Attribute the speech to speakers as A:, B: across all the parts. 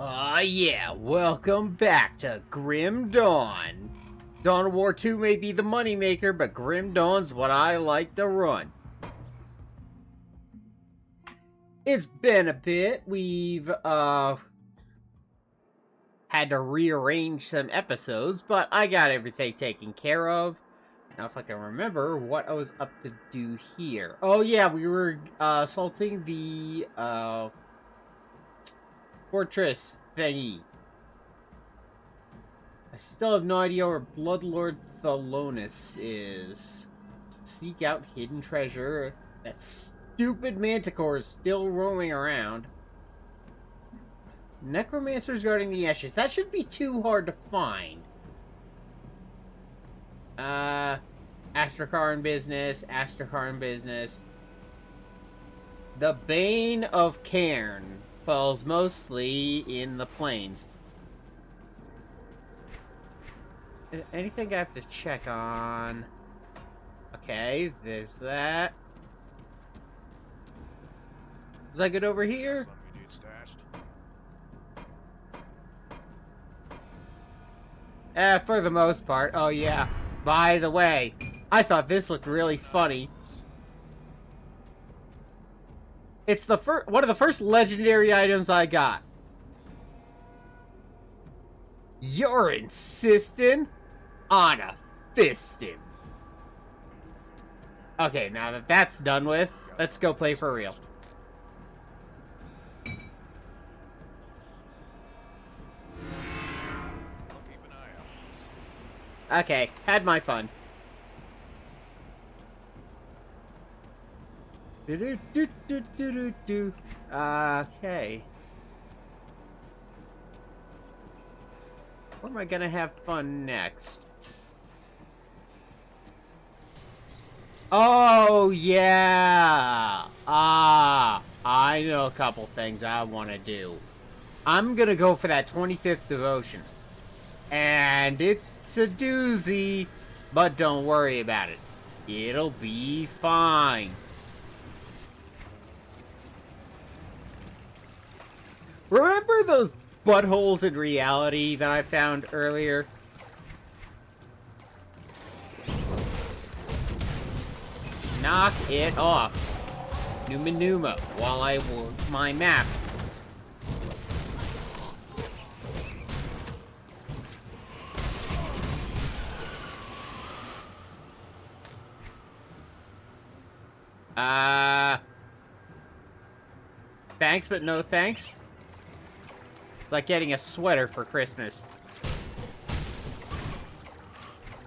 A: Yeah, welcome back to Grim Dawn. Dawn of War 2 may be the moneymaker, but Grim Dawn's what I like to run. It's been a bit. We've, had to rearrange some episodes, but I got everything taken care of. Now, if I can remember what I was up to do here. Oh, yeah, we were, assaulting the, fortress thingy. I still have no idea where Bloodlord Thalonus is. Seek out hidden treasure. That stupid manticore is still roaming around. Necromancers guarding the ashes. That should be too hard to find. Astrakarn business. Astrakarn business. The Bane of Cairn falls mostly in the plains. Anything I have to check on? Okay, there's that. Is that good over here? For the most part. Oh yeah. By the way, I thought this looked really funny. It's the one of the first legendary items I got. You're insisting on a fisting. Okay, now that that's done with, let's go play for real. Okay, had my fun. Okay. Where am I gonna have fun next? Oh, yeah! I know a couple things I want to do. I'm gonna go for that 25th devotion. And it's a doozy, but don't worry about it. It'll be fine. Remember those buttholes in reality that I found earlier? Knock it off. Numa Numa, while I work my map. Thanks, but no thanks. It's like getting a sweater for Christmas.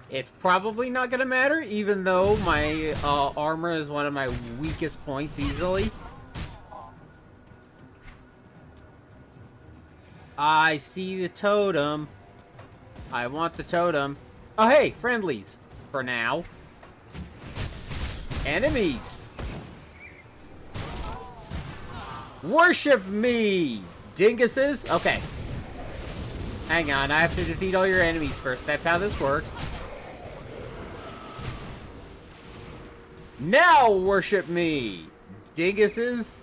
A: It's probably not gonna matter, even though my armor is one of my weakest points easily. I see the totem. I want the totem. Oh, hey, friendlies. For now. Enemies. Worship me, dinguses. Okay. Hang on, I have to defeat all your enemies first. That's how this works. Now worship me, dinguses.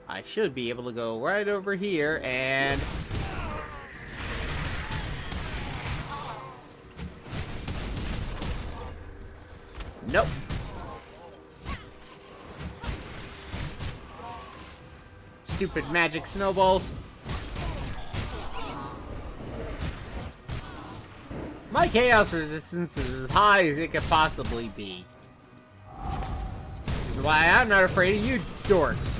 A: I should be able to go right over here and... Nope. Stupid magic snowballs. My chaos resistance is as high as it could possibly be. Which is why I'm not afraid of you dorks.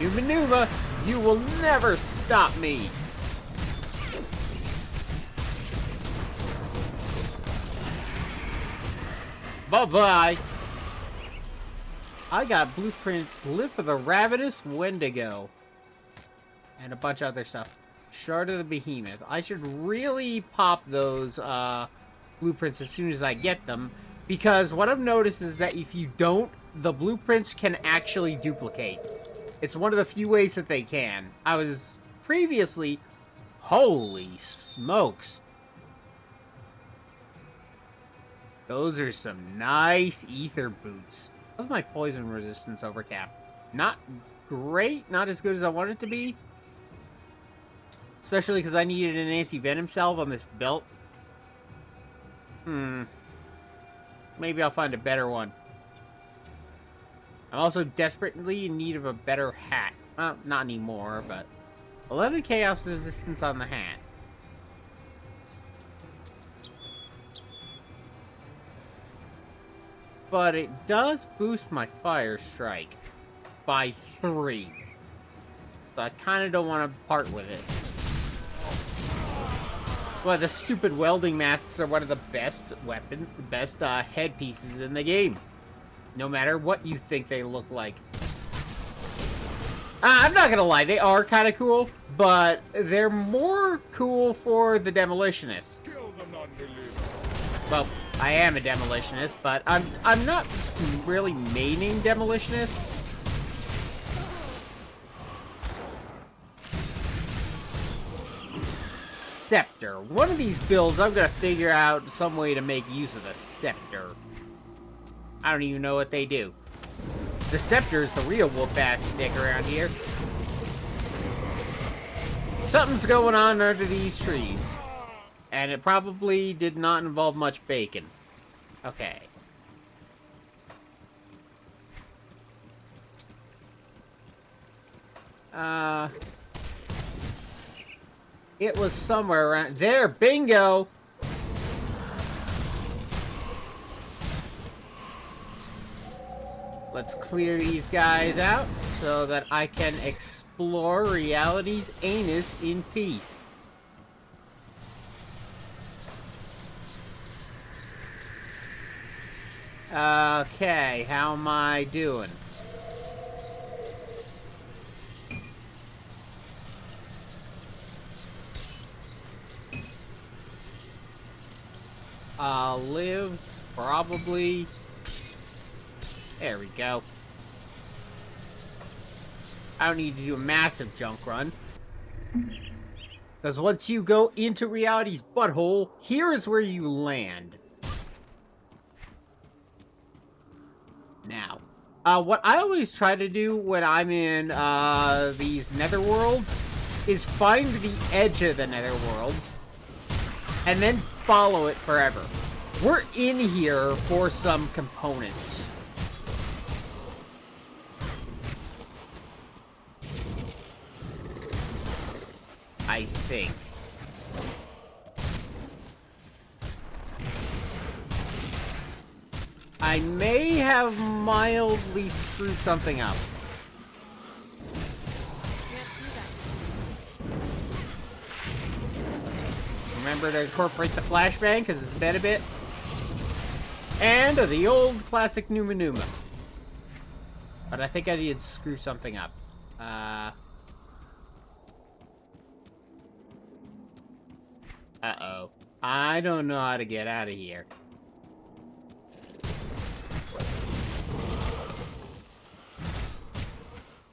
A: Numa Numa, you will never stop me. Bye-bye. I got blueprint Live for the Ravenous Wendigo. And a bunch of other stuff. Shard of the Behemoth. I should really pop those blueprints as soon as I get them. Because what I've noticed is that if you don't, the blueprints can actually duplicate. It's one of the few ways that they can. I was previously... Holy smokes. Those are some nice ether boots. How's my poison resistance over cap? Not great. Not as good as I want it to be. Especially because I needed an anti-venom salve on this belt. Maybe I'll find a better one. I'm also desperately in need of a better hat. Well, not anymore, but 11 chaos resistance on the hat. But it does boost my fire strike by 3. So I kind of don't want to part with it. Well, the stupid welding masks are one of the best headpieces in the game. No matter what you think they look like. I'm not gonna lie, they are kind of cool, but they're more cool for the demolitionist. Well, I am a demolitionist, but I'm not really maining demolitionist. Scepter. One of these builds, I'm gonna figure out some way to make use of the scepter. I don't even know what they do. The scepter is the real whoop-ass stick around here. Something's going on under these trees. And it probably did not involve much bacon. Okay. It was somewhere around there. Bingo! Let's clear these guys out so that I can explore reality's anus in peace. Okay, how am I doing? I'll live, probably. There we go. I don't need to do a massive junk run. Because once you go into reality's butthole, here is where you land. Now, what I always try to do when I'm in these netherworlds is find the edge of the netherworld and then follow it forever. We're in here for some components. I think. I may have mildly screwed something up. Remember to incorporate the flashbang because it's dead a bit. And the old classic Numa Numa. But I think I did screw something up. Uh-oh. I don't know how to get out of here.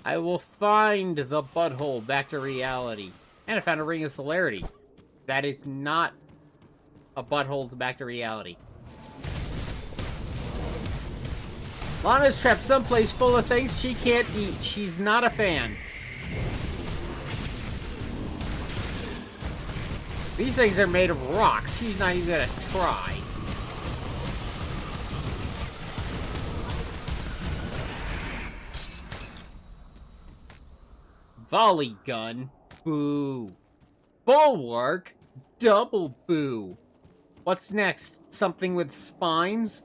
A: I will find the butthole back to reality. And I found a ring of celerity. That is not a butthole back to reality. Lana's trapped someplace full of things she can't eat. She's not a fan. These things are made of rocks. She's not even gonna try. Volley gun. Boo. Bulwark. Double boo. What's next? Something with spines?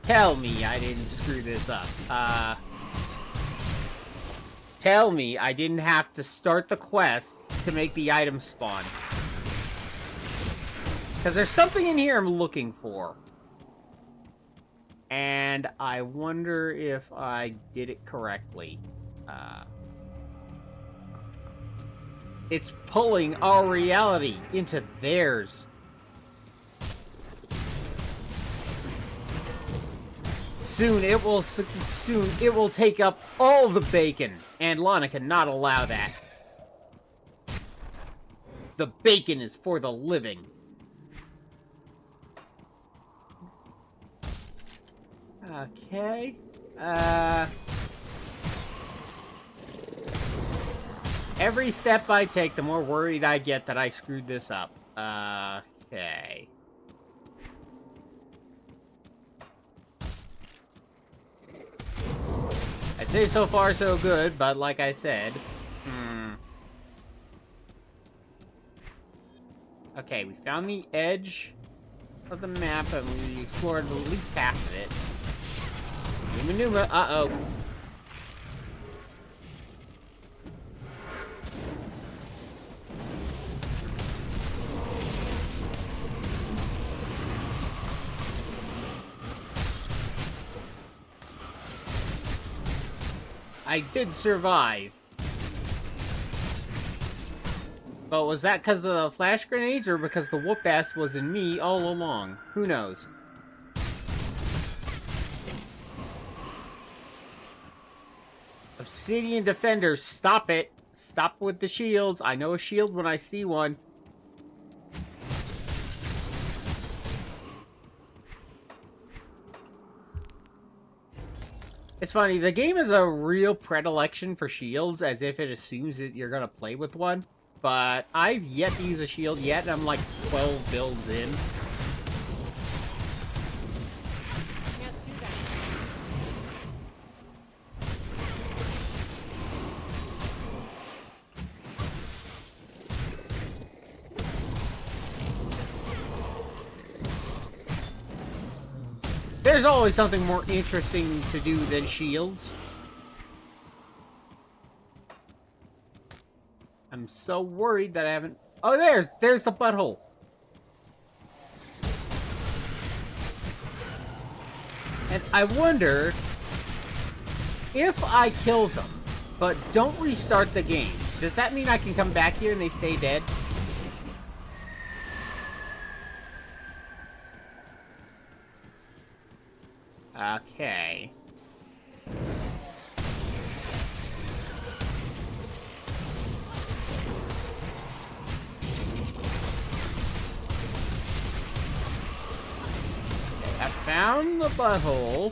A: Tell me I didn't screw this up. Tell me I didn't have to start the quest to make the item spawn. Because there's something in here I'm looking for. And I wonder if I did it correctly. It's pulling our reality into theirs. Soon it will take up all the bacon, and Lana cannot allow that. The bacon is for the living. Okay. Every step I take, the more worried I get that I screwed this up. Okay. I'd say so far so good, but like I said... Okay, we found the edge of the map, and we explored at least half of it. Numa, uh-oh. I did survive. But was that because of the flash grenades, or because the whoop-ass was in me all along? Who knows? Obsidian defenders, stop it. Stop with the shields. I know a shield when I see one. It's funny, the game has a real predilection for shields, as if it assumes that you're gonna play with one. But I've yet to use a shield yet, and I'm like 12 builds in.
B: Can't do that.
A: There's always something more interesting to do than shields. I'm so worried that I haven't... Oh, there's the butthole. And I wonder if I kill them, but don't restart the game. Does that mean I can come back here and they stay dead? Okay. I found the butthole.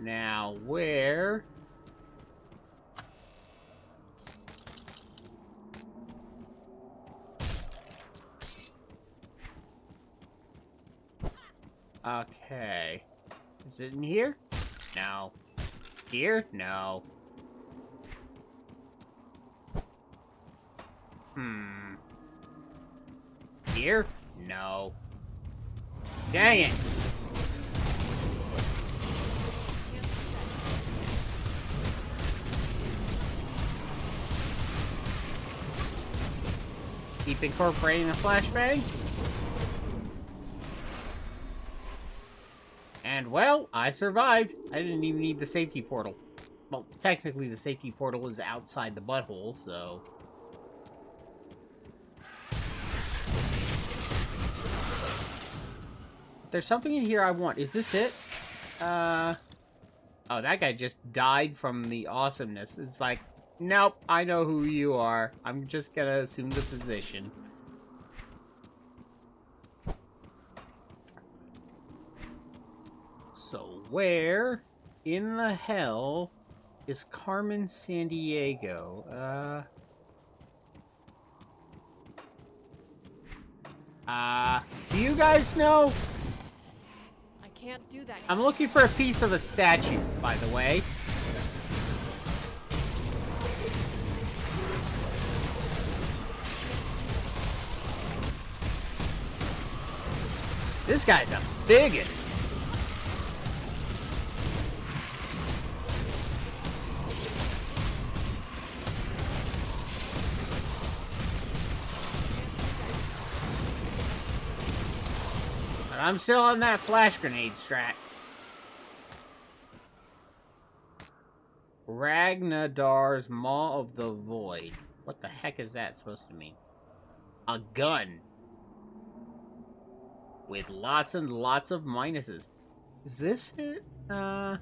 A: Now, where... Okay. Is it in here? No. Here? No. Here? No. Dang it! Keep incorporating the flashbang. And, well, I survived. I didn't even need the safety portal. Well, technically the safety portal is outside the butthole, so... There's something in here I want. Is this it? Oh, that guy just died from the awesomeness. It's like, nope, I know who you are. I'm just gonna assume the position. So where in the hell is Carmen Sandiego? Do you guys know?
B: I can't do that.
A: I'm looking for a piece of a statue, by the way. This guy's a bigot. But I'm still on that flash grenade strat. Ragnadar's Maw of the Void. What the heck is that supposed to mean? A gun. With lots and lots of minuses. Is this it? I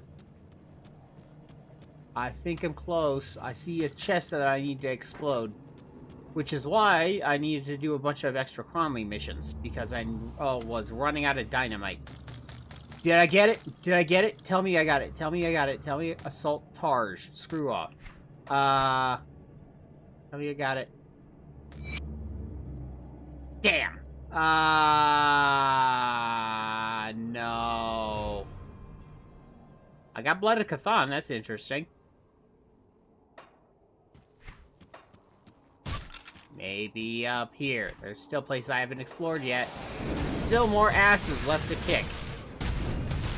A: think I'm close. I see a chest that I need to explode. Which is why I needed to do a bunch of extra Cronley missions, because I was running out of dynamite. Did I get it? Did I get it? Tell me I got it. Tell me I got it. Tell me assault Targe. Screw off. Tell me I got it. Damn. No. I got Blood of Cathan. That's interesting. Maybe up here. There's still places I haven't explored yet. Still more asses left to kick.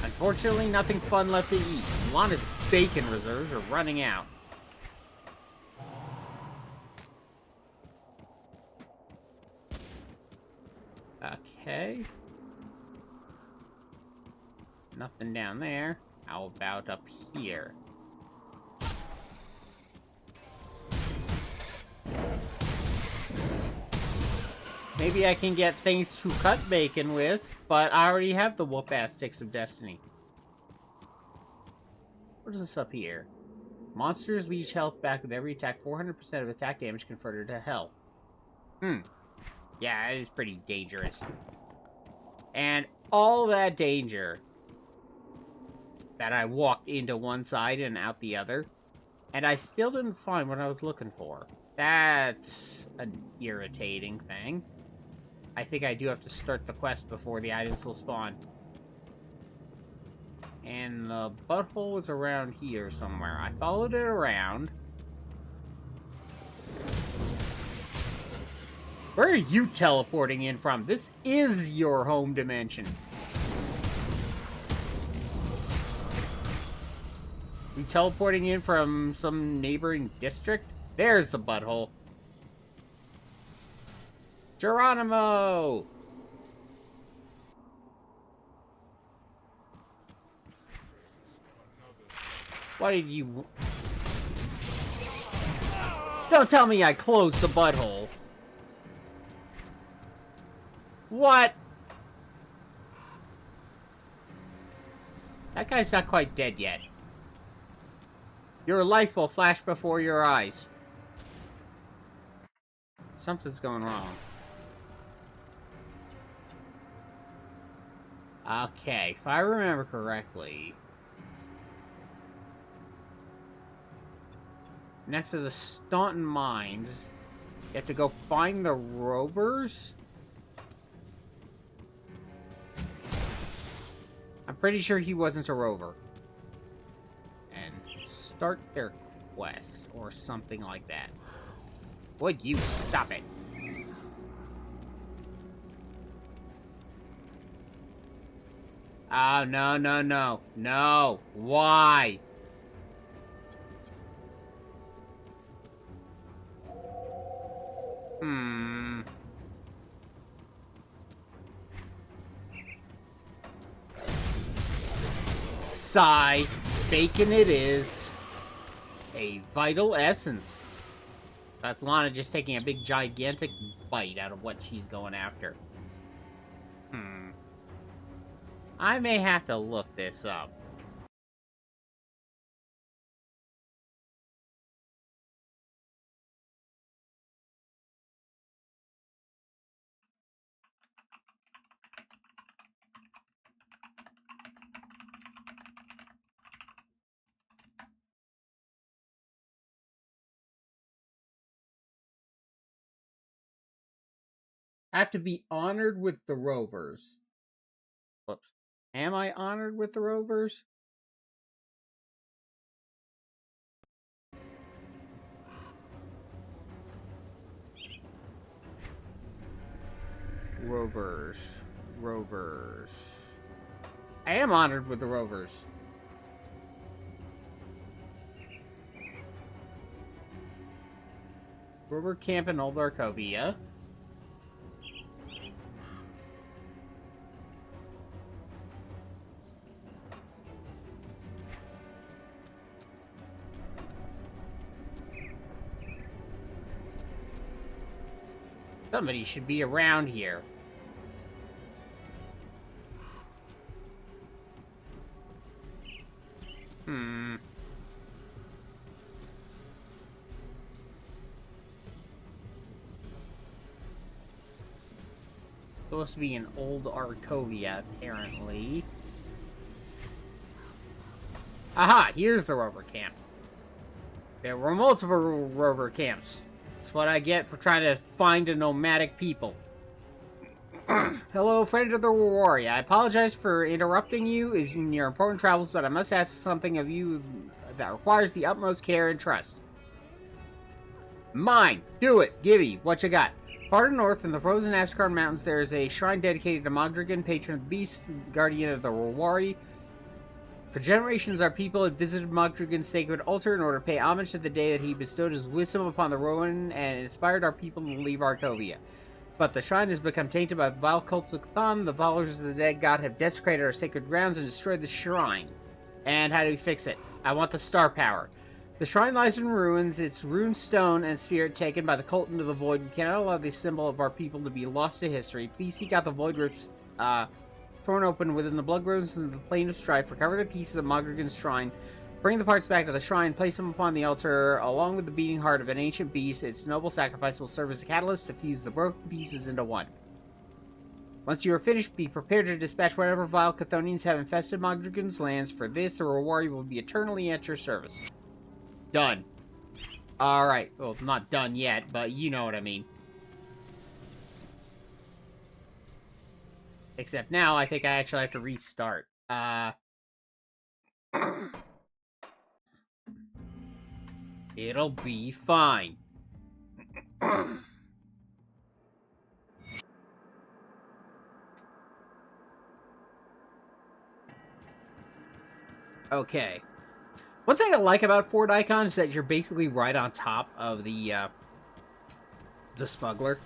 A: Unfortunately, nothing fun left to eat. Lana's bacon reserves are running out. Okay. Nothing down there. How about up here? Maybe I can get things to cut bacon with, but I already have the whoop-ass Sticks of Destiny. What is this up here? Monsters leech health back with every attack. 400% of attack damage converted to health. Yeah, it is pretty dangerous. And all that danger that I walked into one side and out the other, and I still didn't find what I was looking for. That's an irritating thing. I think I do have to start the quest before the items will spawn. And the butthole was around here somewhere. I followed it around. Where are you teleporting in from? This is your home dimension. You teleporting in from some neighboring district? There's the butthole. Geronimo! Why did you... Don't tell me I closed the butthole. What? That guy's not quite dead yet. Your life will flash before your eyes. Something's going wrong. Okay, if I remember correctly... Next to the Staunton Mines, you have to go find the rovers? I'm pretty sure he wasn't a rover. And start their quest, or something like that. Would you stop it? Oh, no, no, no. No. Why? Sigh. Bacon it is. A vital essence. That's Lana just taking a big gigantic bite out of what she's going after. I may have to look this up. I have to be honored with the rovers. Whoops. Am I honored with the rovers? Rovers. Rovers. I am honored with the rovers. Rover camp in Old Arcovia. Somebody should be around here. Supposed to be an old Arcovia, apparently. Aha! Here's the rover camp. There were multiple rover camps. That's what I get for trying to find a nomadic people. Hello, friend of the Loghorrean. I apologize for interrupting you in your important travels, but I must ask something of you that requires the utmost care and trust. Mine! Do it! Gibby, what you got? Far to the north, in the frozen Cairn Mountains, there is a shrine dedicated to Mogdrogen, patron of the beast, guardian of the Loghorrean. For generations, our people had visited Mogdrogen's sacred altar in order to pay homage to the day that he bestowed his wisdom upon the Rowan and inspired our people to leave Arcovia. But the shrine has become tainted by the vile cults of Cairn. The followers of the dead god have desecrated our sacred grounds and destroyed the shrine. And how do we fix it? I want the star power. The shrine lies in ruins, its rune stone and spirit taken by the cult into the void. We cannot allow this symbol of our people to be lost to history. Please seek out the void rifts torn open within the blood roads and the plane of strife. Recover the pieces of Mogdrogen's shrine. Bring the parts back to the shrine, place them upon the altar, along with the beating heart of an ancient beast. Its noble sacrifice will serve as a catalyst to fuse the broken pieces into one. Once you are finished, be prepared to dispatch whatever vile Chthonians have infested Mogdrogen's lands. For this, the Loghorrean will be eternally at your service. Done. Alright. Well, not done yet, but you know what I mean. Except now, I think I actually have to restart. It'll be fine. Okay. One thing I like about Fort Icon is that you're basically right on top of the smuggler.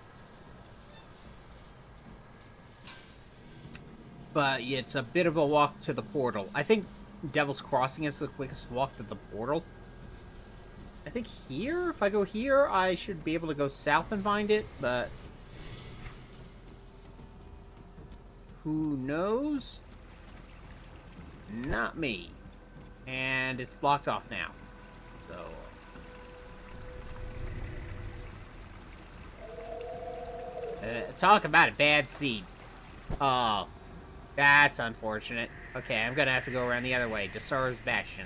A: But it's a bit of a walk to the portal. I think Devil's Crossing is the quickest walk to the portal. I think here, if I go here, I should be able to go south and find it, but who knows? Not me. And it's blocked off now. So talk about a bad seed. Oh, that's unfortunate. Okay, I'm gonna have to go around the other way. Desara's Bastion.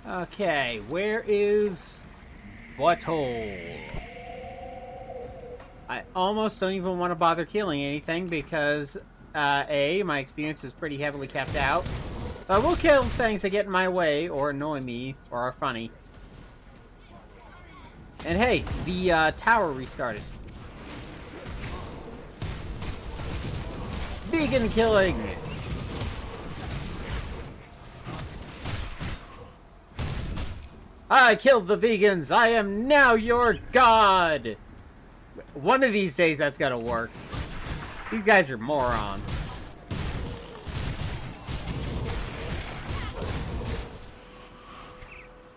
A: Okay, where is Butthole? I almost don't even want to bother killing anything because, A, my experience is pretty heavily capped out. I will kill things that get in my way, or annoy me, or are funny. And hey, the tower restarted. Vegan killing! I killed the vegans! I am now your god! One of these days that's gonna work. These guys are morons.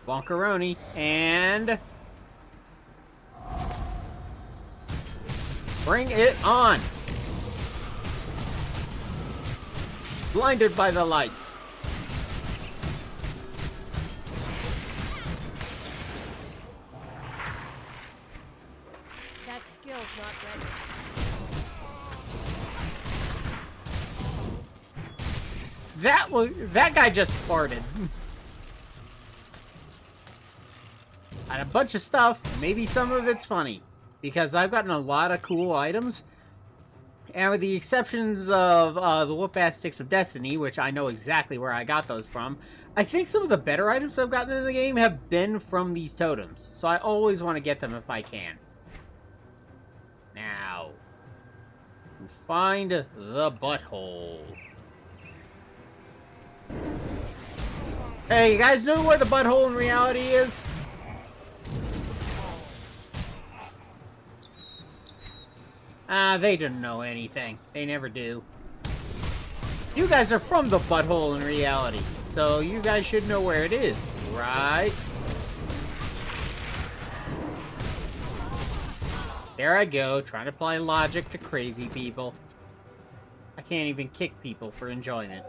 A: Bonkaroni, and bring it on! Blinded by the light.
B: That skill's not ready.
A: That guy just farted. And a bunch of stuff, maybe some of it's funny. Because I've gotten a lot of cool items. And with the exceptions of the whoop-ass sticks of destiny, which I know exactly where I got those from, I think some of the better items I've gotten in the game have been from these totems. So I always want to get them if I can. Now, find the butthole. Hey, you guys know where the butthole in reality is? They didn't know anything. They never do. You guys are from the butthole in reality, so you guys should know where it is, right? There I go, trying to apply logic to crazy people. I can't even kick people for enjoyment.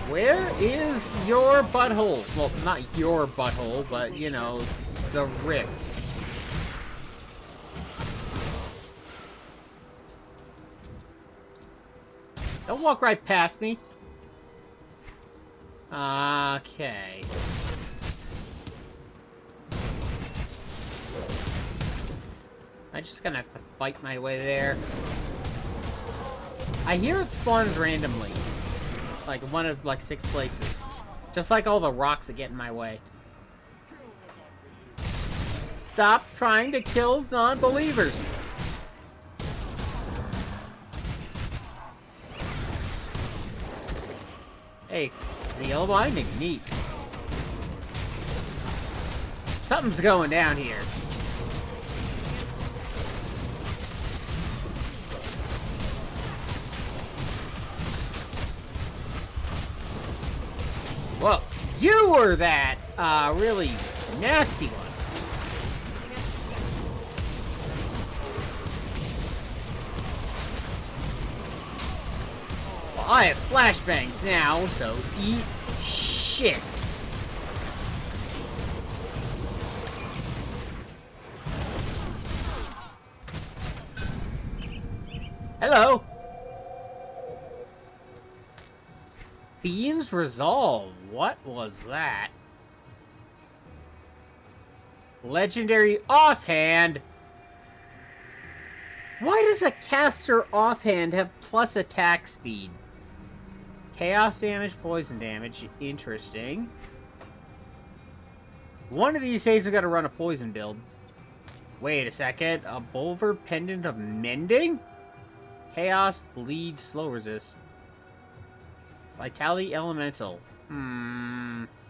A: Where is your butthole? Well, not your butthole, but, you know, the rift. Don't walk right past me. Okay. I'm just gonna have to fight my way there. I hear it spawns randomly. Like, one of, like, 6 places. Just like all the rocks that get in my way. Stop trying to kill non-believers! Hey, seal binding, neat. Something's going down here. Well, you were that, really nasty one. Well, I have flashbangs now, so eat shit. Hello. Beams resolve. What was that? Legendary offhand. Why does a caster offhand have plus attack speed? Chaos damage, poison damage. Interesting. One of these days I've got to run a poison build. Wait a second. A Bulver Pendant of Mending? Chaos, bleed, slow resist. Vitality Elemental.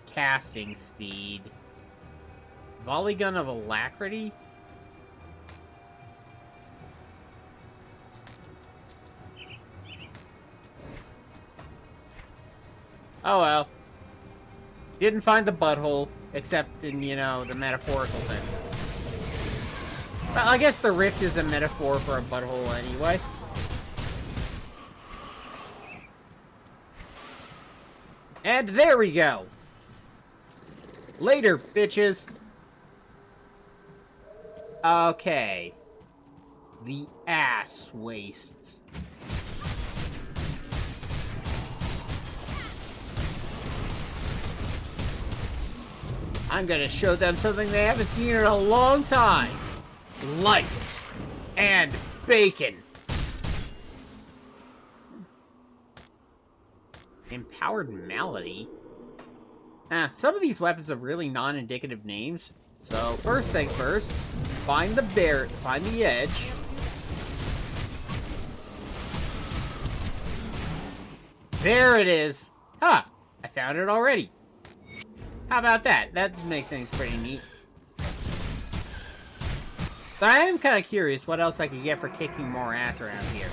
A: Casting speed. Volley Gun of Alacrity? Oh well. Didn't find the butthole, except in, you know, the metaphorical sense. Well, I guess the rift is a metaphor for a butthole anyway. And there we go. Later, bitches. Okay. The ass wastes. I'm gonna show them something they haven't seen in a long time. Light and bacon. Empowered Malady? Some of these weapons have really non-indicative names. So, first thing first, find the edge. There it is! Huh! I found it already. How about that? That makes things pretty neat. But I am kind of curious what else I could get for kicking more ass around here.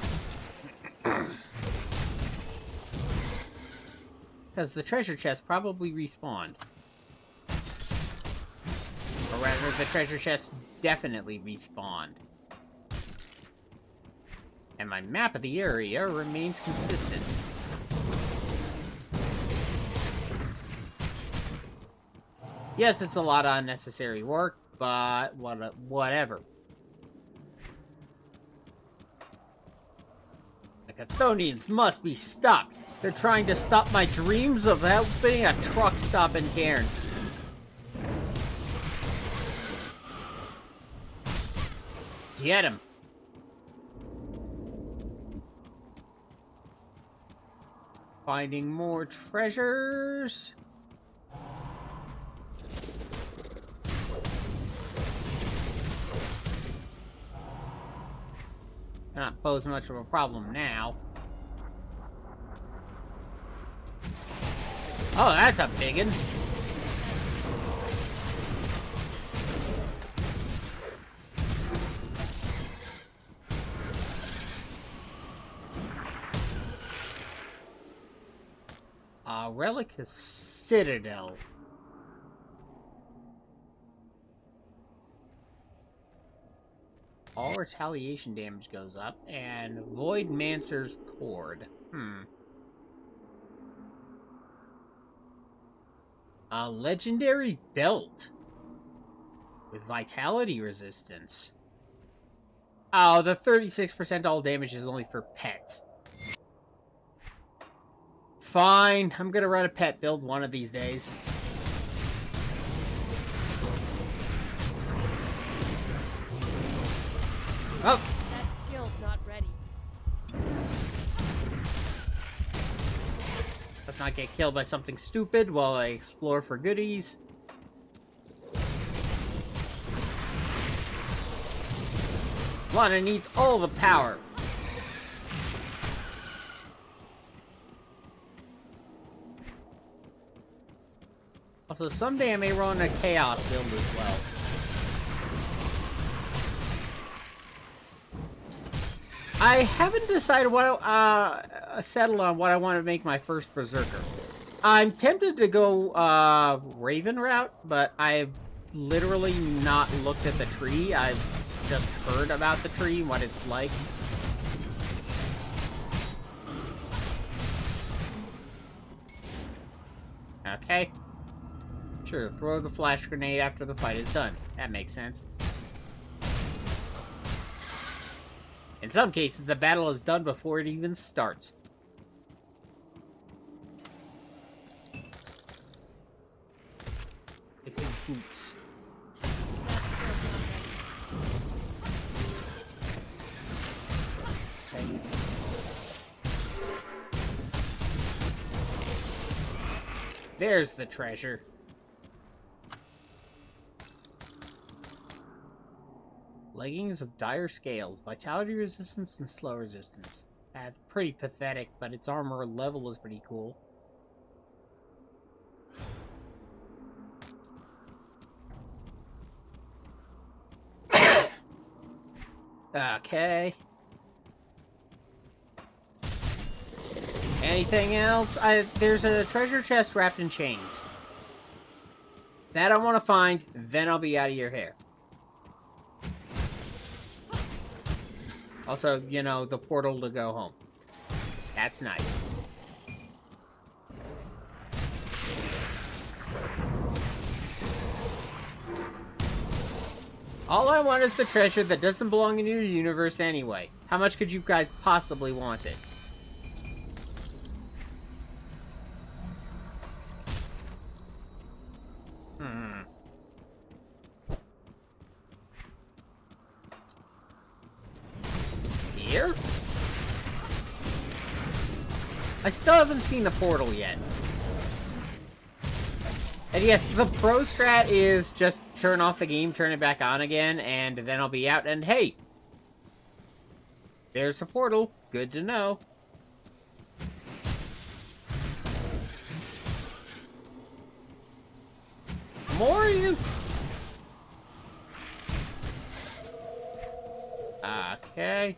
A: Because the treasure chest probably respawned. Or rather, the treasure chest definitely respawned. And my map of the area remains consistent. Yes, it's a lot of unnecessary work, but whatever. The Chthonians must be stopped. They're trying to stop my dreams of opening a truck stop in Cairn. Get him. Finding more treasures. Not pose much of a problem now. Oh, that's a biggin. Relic Citadel. All retaliation damage goes up, and Void Mancer's Cord. A legendary belt with vitality resistance. Oh, the 36% all damage is only for pets. Fine, I'm gonna run a pet build one of these days. Oh!
B: That skill's not ready.
A: Let's not get killed by something stupid while I explore for goodies. Lana needs all the power. Also, someday I may run a chaos build as well. I haven't decided what settled on what I want to make my first berserker. I'm tempted to go Raven route, but I've literally not looked at the tree. I've just heard about the tree and what it's like. Okay. Sure, throw the flash grenade after the fight is done. That makes sense. In some cases, the battle is done before it even starts. It's in boots. Okay. There's the treasure. Leggings of dire scales, vitality resistance and slow resistance. That's pretty pathetic, but its armor level is pretty cool. Okay. Anything else? There's a treasure chest wrapped in chains. That I want to find, then I'll be out of your hair. Also, you know, the portal to go home. That's nice. All I want is the treasure that doesn't belong in your universe anyway. How much could you guys possibly want it? Here? I still haven't seen the portal yet. And yes, the pro strat is just turn off the game, turn it back on again, and then I'll be out, and hey! There's a portal. Good to know. More of you? Okay.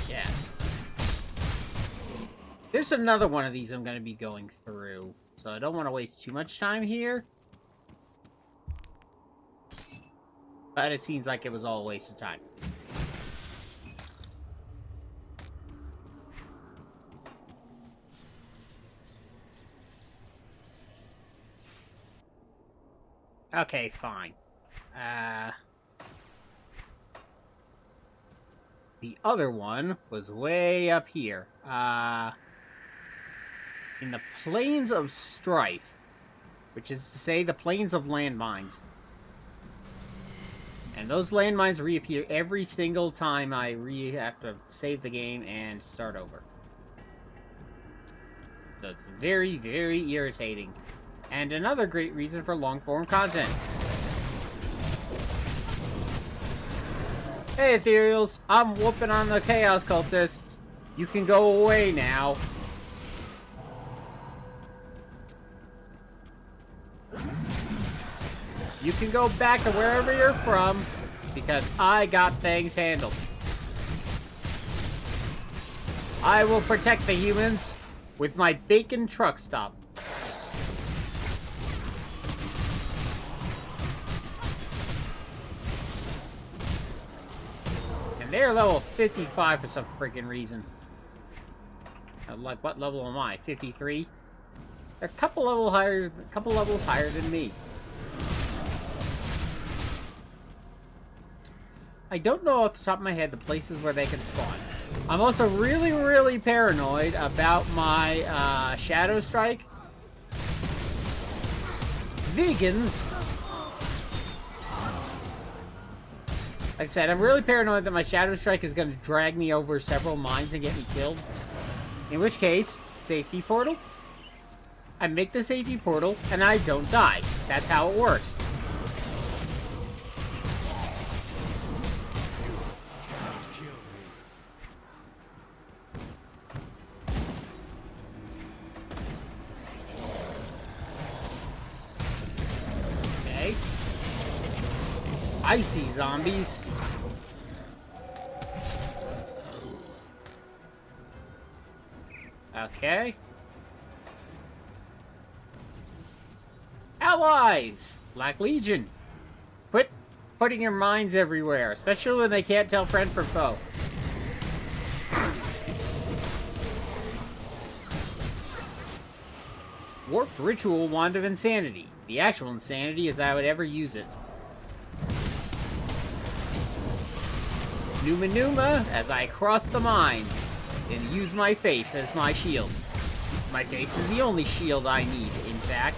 A: Yeah. There's another one of these I'm going to be going through, so I don't want to waste too much time here. But it seems like it was all a waste of time. Okay, fine. The other one was way up here. In the Plains of Strife. Which is to say, the Plains of Landmines. And those landmines reappear every single time I have to save the game and start over. So it's very, very irritating. And another great reason for long-form content. Hey, Ethereals! I'm whooping on the Chaos Cultists. You can go away now. You can go back to wherever you're from, because I got things handled. I will protect the humans with my bacon truck stop. they're level 55 for some freaking reason. Like, what level am I? 53? They're a couple levels higher than me. I don't know off the top of my head the places where they can spawn. I'm also really, really paranoid about my Shadow Strike. Vegans. Like I said, I'm really paranoid that my Shadow Strike is going to drag me over several mines and get me killed. In which case, safety portal. I make the safety portal, and I don't die. That's how it works. Okay. I see zombies. Okay. Allies! Black Legion. Quit putting your mines everywhere, especially when they can't tell friend from foe. Warped Ritual Wand of Insanity. The actual insanity is that I would ever use it. Numa Numa as I cross the mines and use my face as my shield. My face is the only shield I need, in fact.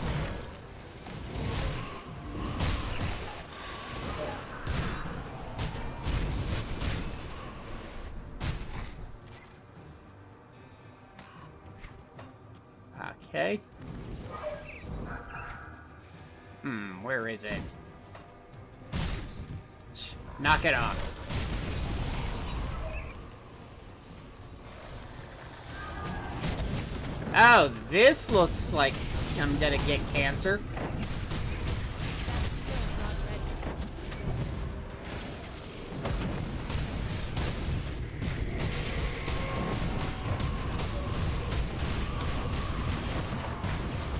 A: Okay. Where is it? Knock it off. Oh, this looks like I'm gonna get cancer.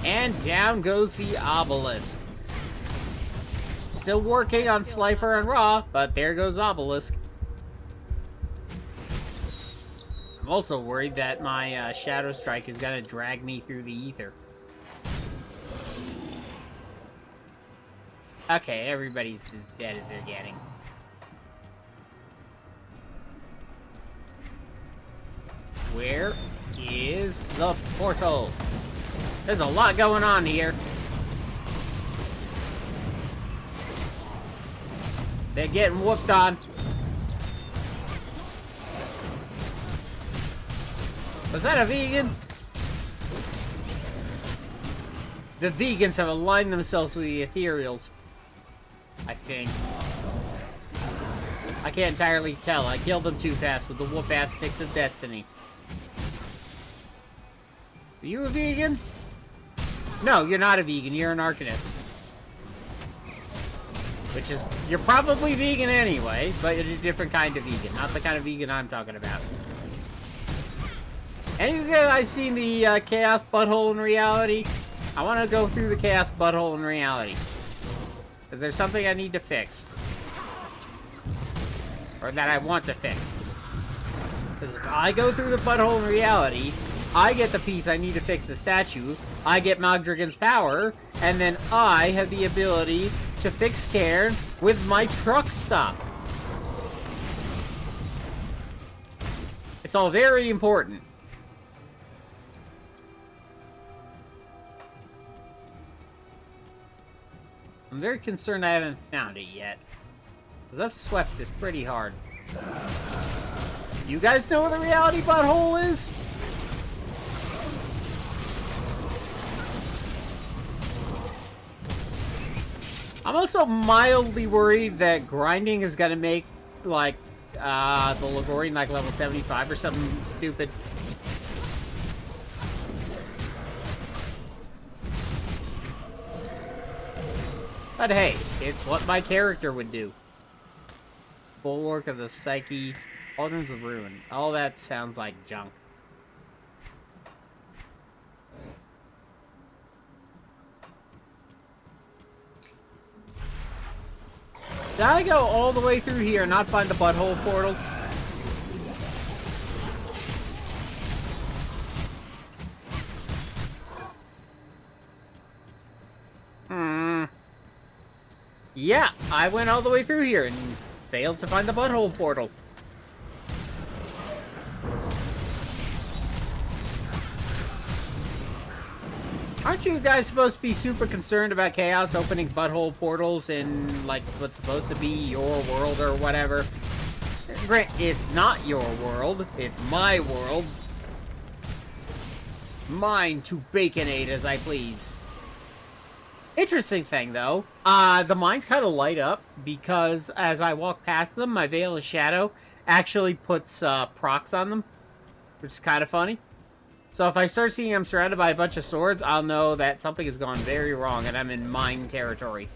A: And down goes the obelisk. Still working on Slifer and Raw, but there goes obelisk. I'm also worried that my Shadow Strike is gonna drag me through the ether. Okay, everybody's as dead as they're getting. Where is the portal? There's a lot going on here. They're getting whooped on. Was that a vegan? The vegans have aligned themselves with the ethereals. I think. I can't entirely tell. I killed them too fast with the whoop-ass sticks of destiny. Are you a vegan? No, you're not a vegan. You're an Arcanist. Which is... You're probably vegan anyway, but it's a different kind of vegan. Not the kind of vegan I'm talking about. Any of you guys seen the Chaos Butthole in Reality? I want to go through the Chaos Butthole in Reality. Because there's something I need to fix. Or that I want to fix. Because if I go through the Butthole in Reality, I get the piece I need to fix the statue, I get Mogdrogen's power, and then I have the ability to fix Cairn with my truck stop. It's all very important. I'm very concerned I haven't found it yet. Because I've swept this pretty hard. You guys know where the reality butthole is? I'm also mildly worried that grinding is gonna make, like, the Loghorrean, like, level 75 or something stupid. But hey, it's what my character would do. Bulwark of the Psyche, Cauldrons of Ruin. All that sounds like junk. Did I go all the way through here and not find the butthole portal? Yeah, I went all the way through here and failed to find the butthole portal. Aren't you guys supposed to be super concerned about Chaos opening butthole portals in, like, what's supposed to be your world or whatever? Grant, it's not your world. It's my world. Mine to baconate as I please. Interesting thing, though. The mines kind of light up because as I walk past them, my Veil of Shadow actually puts procs on them, which is kind of funny. So if I start seeing I'm surrounded by a bunch of swords, I'll know that something has gone very wrong and I'm in mine territory.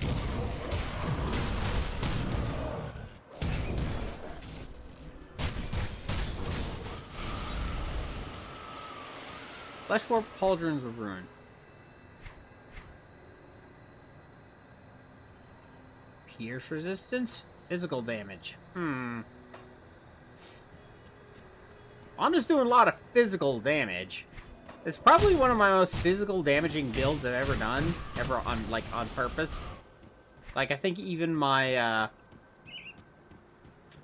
A: Fleshwarp Pauldrons of Ruin. Pierce resistance? Physical damage. Lana's doing a lot of physical damage. It's probably one of my most physical damaging builds I've ever done. Ever on, like, on purpose. Like, I think even my,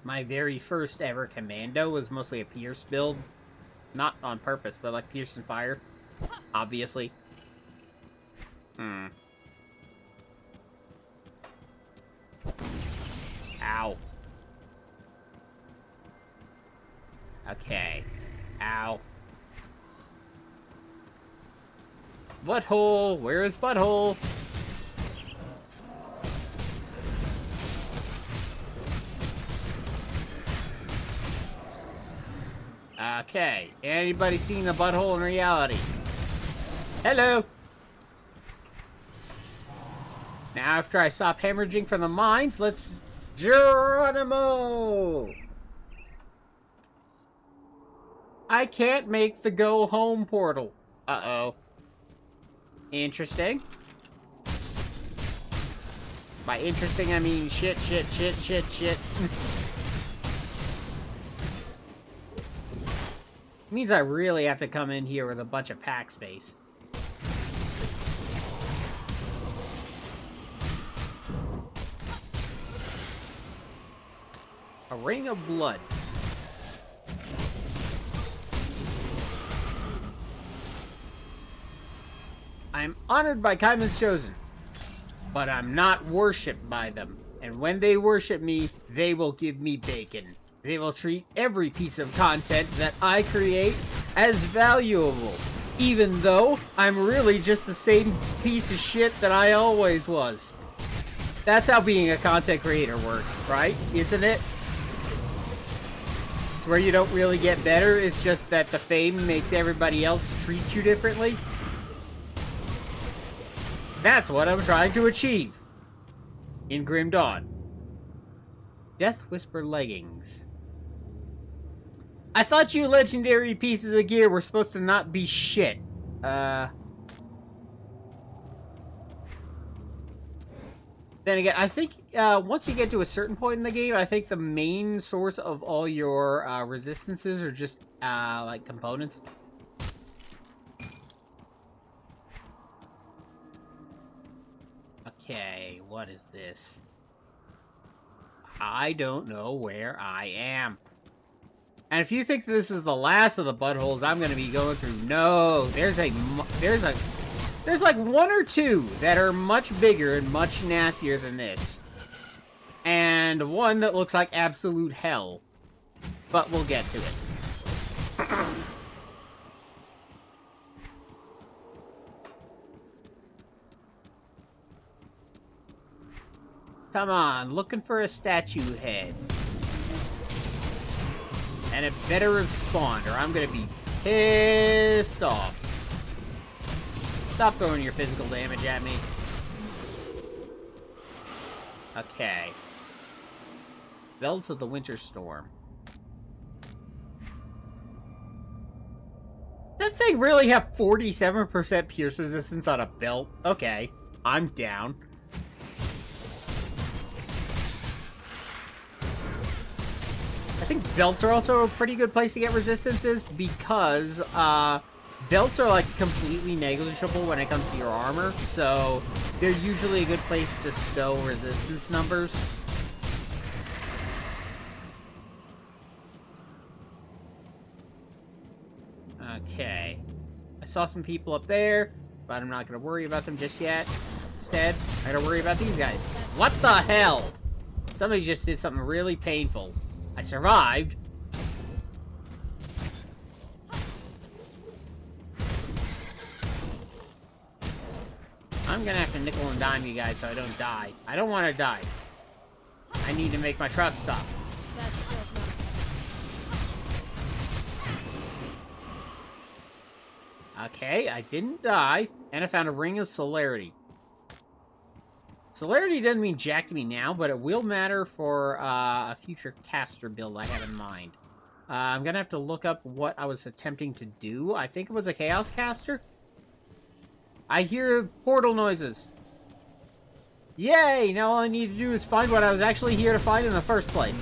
A: my very first ever Commando was mostly a Pierce build. Not on purpose, but like Pierce and Fire. Obviously. Ow. Okay. Ow. Butthole! Where is Butthole? Okay. Anybody seen the butthole in reality? Hello! Now, after I stop hemorrhaging from the mines, let's... Geronimo! I can't make the go home portal. Uh-oh. Interesting. By interesting, I mean shit. Means I really have to come in here with a bunch of pack space. A ring of blood. I'm honored by Kaiman's Chosen, but I'm not worshipped by them. And when they worship me, they will give me bacon. They will treat every piece of content that I create as valuable, even though I'm really just the same piece of shit that I always was. That's how being a content creator works, right? Isn't it? It's where you don't really get better, it's just that the fame makes everybody else treat you differently. That's what I'm trying to achieve. In Grim Dawn. Death Whisper leggings. I thought you legendary pieces of gear were supposed to not be shit. Then again, I think once you get to a certain point in the game, I think the main source of all your resistances are just like components. Okay, what is this? I don't know where I am. And if you think this is the last of the buttholes I'm going to be going through, no, there's like one or two that are much bigger and much nastier than this. And one that looks like absolute hell. But we'll get to it. Come on, looking for a statue head. And it better have spawned, or I'm gonna be pissed off. Stop throwing your physical damage at me. Okay. Belts of the Winter Storm. That thing really have 47% pierce resistance on a belt? Okay, I'm down. I think belts are also a pretty good place to get resistances because Belts are like completely negligible when it comes to your armor, so they're usually a good place to stow resistance numbers. Okay. I saw some people up there, but I'm not going to worry about them just yet. Instead, I gotta worry about these guys. What the hell? Somebody just did something really painful. I survived. I'm gonna have to nickel and dime you guys so I don't die. I don't want to die. I need to make my truck stop.
B: That skill's not
A: Okay, I didn't die, and I found a ring of celerity. Celerity doesn't mean jack to me now, but it will matter for a future caster build I have in mind. I'm gonna have to look up what I was attempting to do. I think it was a chaos caster. I hear portal noises. Yay! Now all I need to do is find what I was actually here to find in the first place.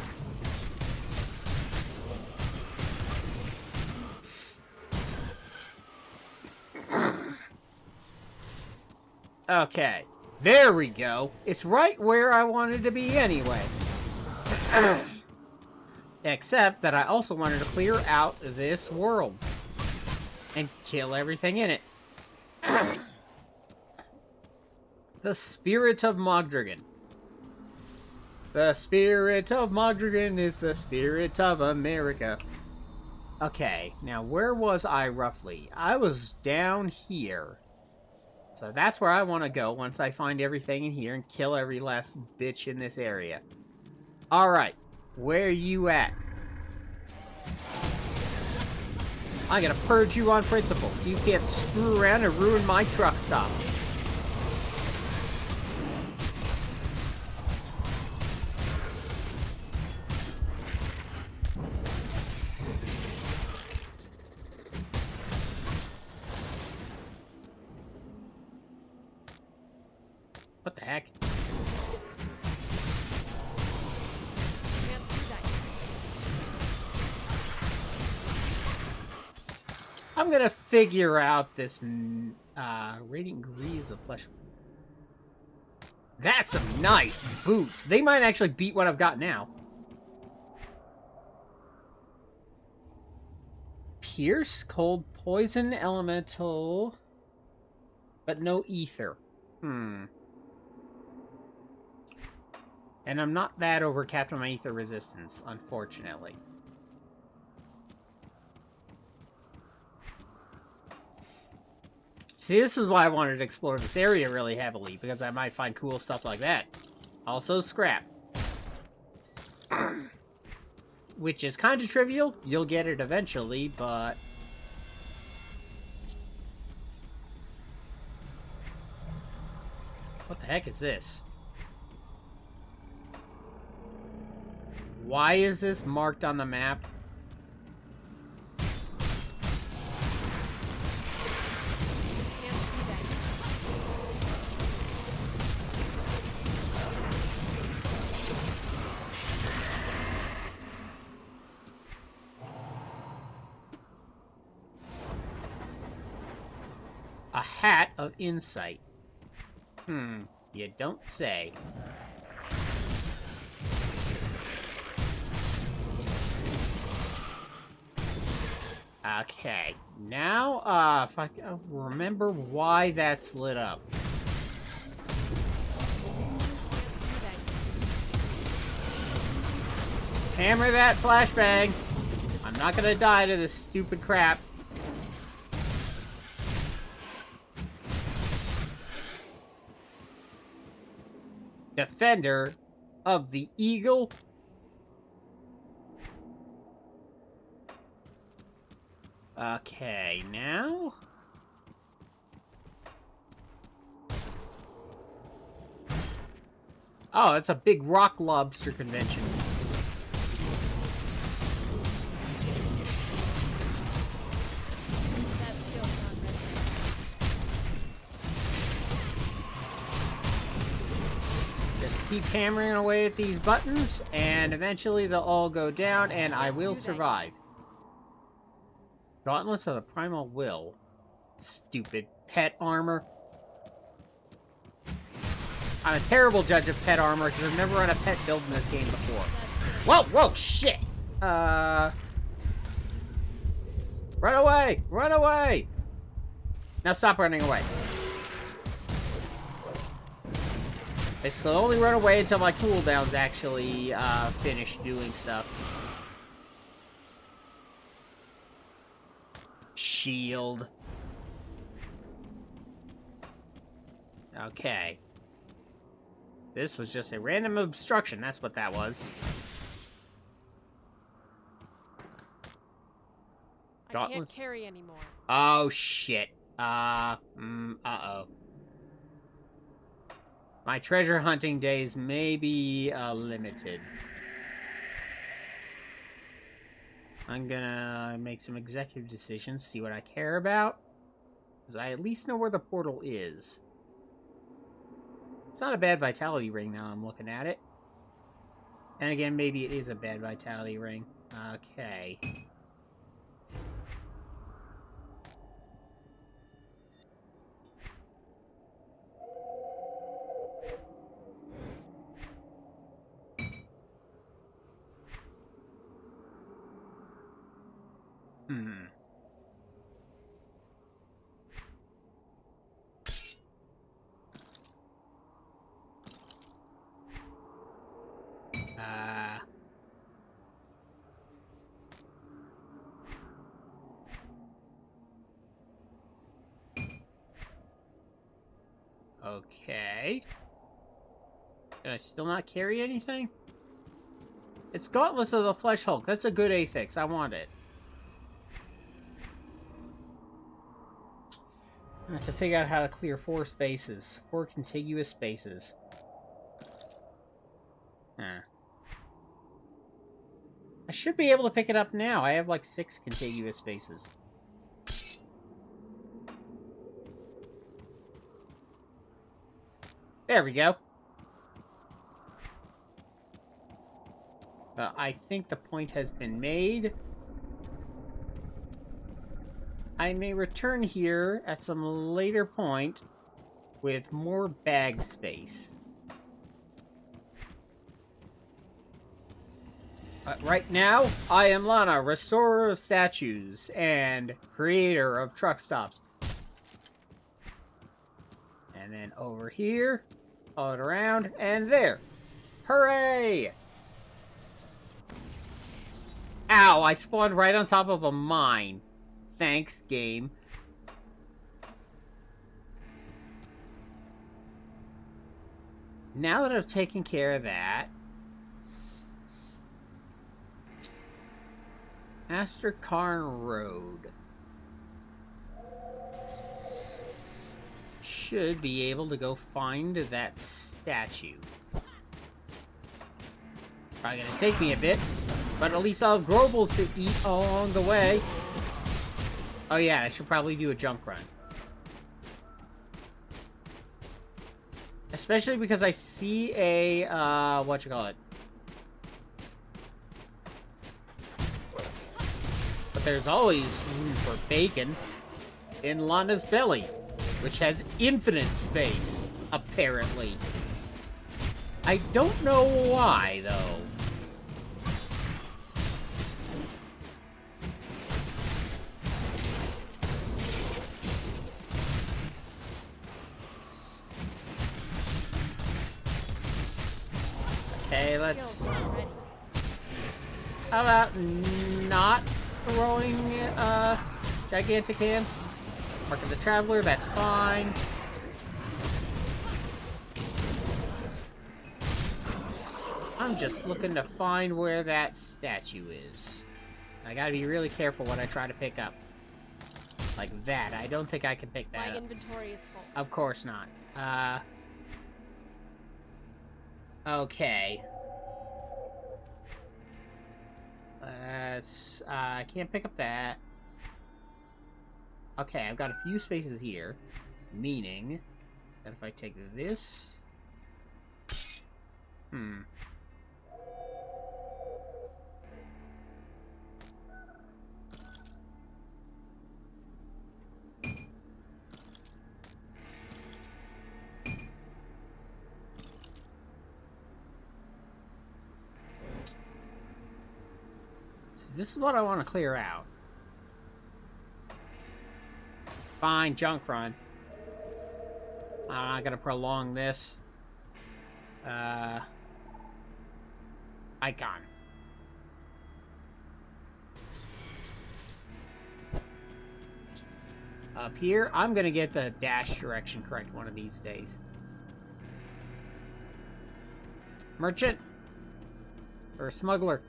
A: Okay. There we go. It's right where I wanted to be anyway. Except that I also wanted to clear out this world. And kill everything in it. The spirit of Mogdrogen. The spirit of Mogdrogen is the spirit of America. Okay, now where was I roughly? I was down here. So that's where I want to go once I find everything in here and kill every last bitch in this area. Alright, where you at? I'm gonna purge you on principle so you can't screw around and ruin my truck stop. What the heck?
B: can't do that.
A: I'm gonna figure out this radiant greaves of flesh. That's some nice boots. They might actually beat what I've got now. Pierce, cold, poison, elemental, but no ether. And I'm not that overcapped on my ether resistance, unfortunately. See, this is why I wanted to explore this area really heavily, because I might find cool stuff like that. Also, scrap. Which is kind of trivial. You'll get it eventually, but... What the heck is this? Why is this marked on the map?
B: Can't do that.
A: A hat of insight. You don't say. Okay, now, if I can remember why that's lit up. Hammer that flashbang! I'm not gonna die to this stupid crap. Defender of the Eagle. Okay, now... Oh, it's a big rock lobster convention.
B: That skill's not ready.
A: Just keep hammering away at these buttons, and eventually they'll all go down, and I will survive. Gauntlets of the Primal Will. Stupid pet armor. I'm a terrible judge of pet armor because I've never run a pet build in this game before. Whoa, whoa, shit! Run away! Run away! Now stop running away. Basically, only run away until my cooldown's actually finished doing stuff. Shield. Okay. This was just a random obstruction, that's what that was.
B: I can't carry anymore.
A: Oh, shit. Uh-oh. My treasure hunting days may be limited. I'm gonna make some executive decisions, see what I care about. Because I at least know where the portal is. It's not a bad vitality ring now I'm looking at it. And again, maybe it is a bad vitality ring. Okay. Hmm. Okay. Did I still not carry anything? It's Gauntlets of the Flesh Hulk. That's a good affix. I want it. I have to figure out how to clear 4 spaces. 4 contiguous spaces. Huh. I should be able to pick it up now. I have like 6 contiguous spaces. There we go. I think the point has been made. I may return here at some later point with more bag space. But right now, I am Lana, restorer of statues and creator of truck stops. And then over here, follow it around, and there. Hooray! Ow, I spawned right on top of a mine. Thanks, game. Now that I've taken care of that, Master Cairn Road should be able to go find that statue. Probably gonna take me a bit, but at least I'll have Grobles to eat along the way. Oh yeah, I should probably do a junk run. Especially because I see a, whatchamacallit. But there's always room for bacon in Lana's belly, which has infinite space, apparently. I don't know why, though. Okay, let's... How about not throwing, gigantic hands? Mark of the Traveler, that's fine. I'm just looking to find where that statue is. I gotta be really careful what I try to pick up. Like that. I don't think I can pick that up.
B: My inventory is full.
A: Of course not. Okay. I can't pick up that. Okay, I've got a few spaces here. Meaning that if I take this... this is what I want to clear out. Fine, junk run. I'm not gonna prolong this. Icon. Up here, I'm gonna get the dash direction correct one of these days. Merchant? Or a smuggler?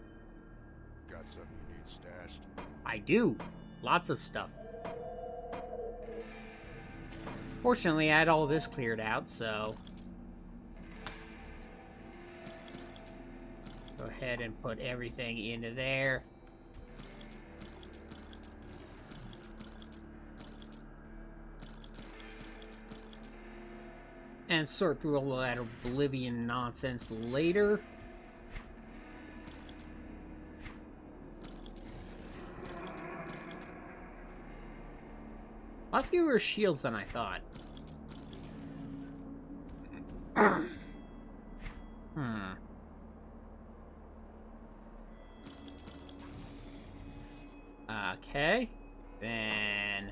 C: Got something you need stashed?
A: I do. Lots of stuff. Fortunately, I had all this cleared out, so... Go ahead and put everything into there. And sort through all that Oblivion nonsense later. A lot fewer shields than I thought. Okay. Then...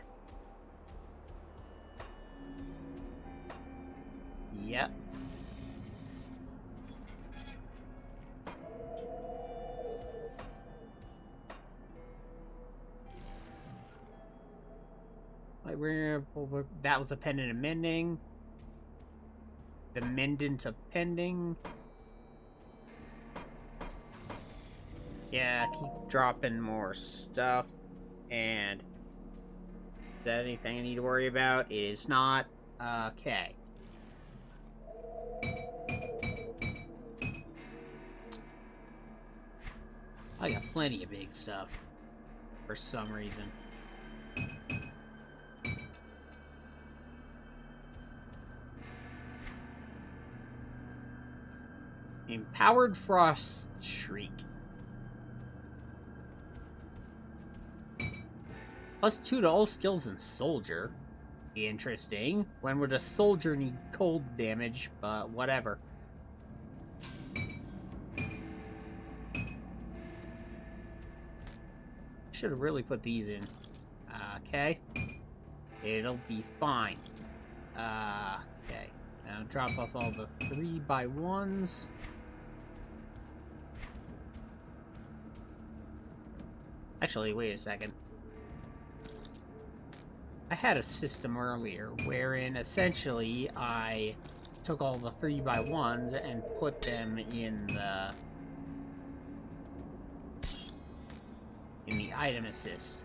A: Yep. That was a pendant and mending. The mendant to pending. Yeah, keep dropping more stuff. And is that anything I need to worry about? It is not. Okay. I got plenty of big stuff. For some reason. Empowered Frost Shriek. +2 to all skills in Soldier. Interesting. When would a soldier need cold damage? But whatever. Should have really put these in. Okay. It'll be fine. Okay. Now drop off all the 3x1s. Actually, wait a second. I had a system earlier wherein essentially I took all the 3x1s and put them in the item assist.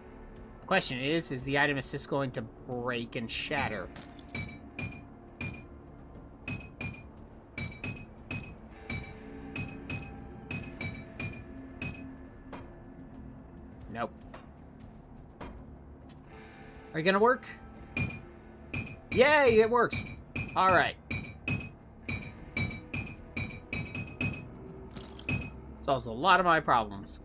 A: The question is the item assist going to break and shatter? Nope. Are you gonna work? Yay, it works! Alright. Solves a lot of my problems.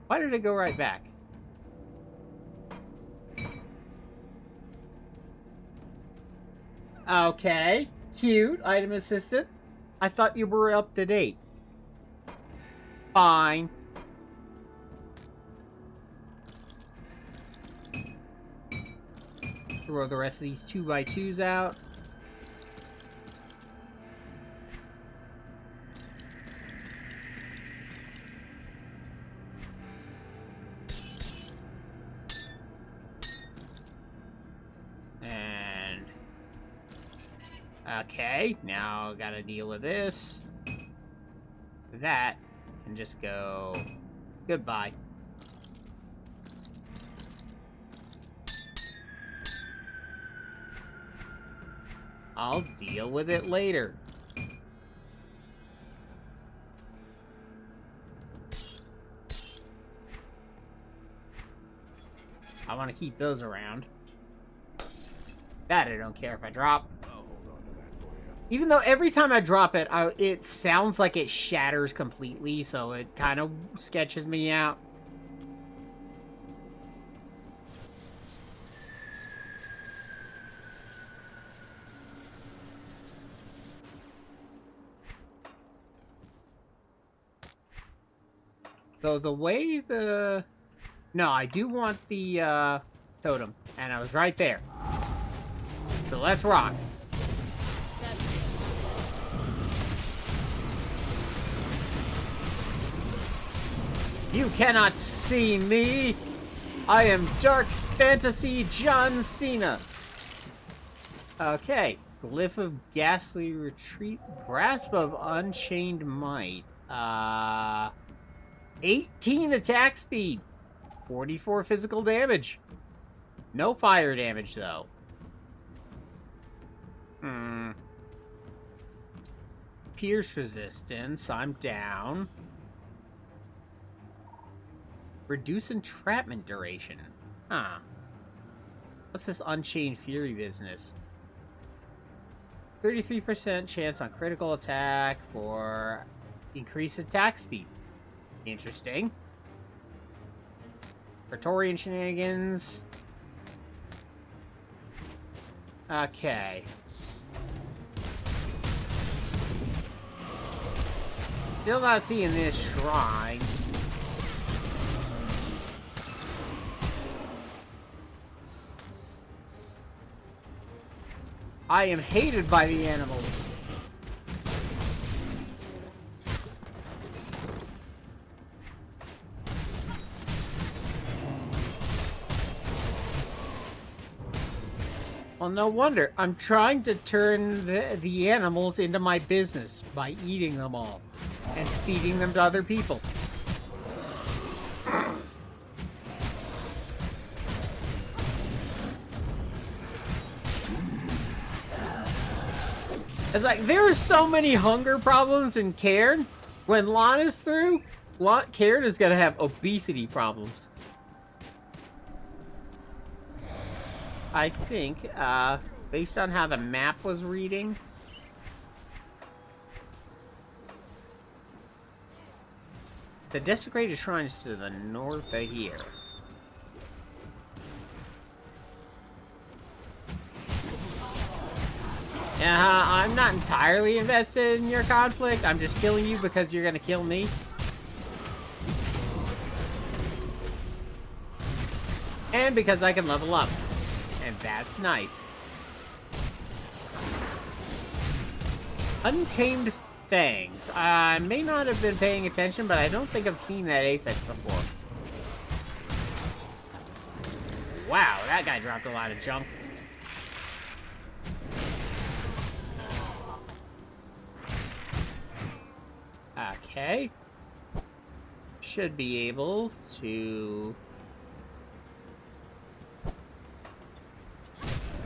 A: Why did it go right back? Okay. Cute. Item assistant. I thought you were up to date. Fine. Throw the rest of these 2x2s out. And... okay, now gotta deal with this. That can just go... goodbye. I'll deal with it later. I want to keep those around. That I don't care if I drop.
C: I'll hold on to that for you.
A: Even though every time I drop it, it sounds like it shatters completely, so it kind of sketches me out. So the way the... No, I do want the totem, and I was right there. So let's rock. You cannot see me! I am Dark Fantasy John Cena! Okay. Glyph of Ghastly Retreat. Grasp of Unchained Might. 18 attack speed. 44 physical damage. No fire damage, though. Pierce resistance. I'm down. Reduce entrapment duration. Huh. What's this Unchained Fury business? 33% chance on critical attack for increased attack speed. Interesting. Praetorian shenanigans. Okay. Still not seeing this shrine. I am hated by the animals. Well, no wonder. I'm trying to turn the animals into my business by eating them all and feeding them to other people. It's like, there are so many hunger problems in Cairn. When Lana's through, Cairn is gonna have obesity problems. I think, based on how the map was reading... The desecrated shrine is to the north of here. I'm not entirely invested in your conflict. I'm just killing you because you're gonna kill me. And because I can level up. And that's nice. Untamed Fangs. I may not have been paying attention, but I don't think I've seen that Aphex before. Wow, that guy dropped a lot of junk. Okay. Should be able to...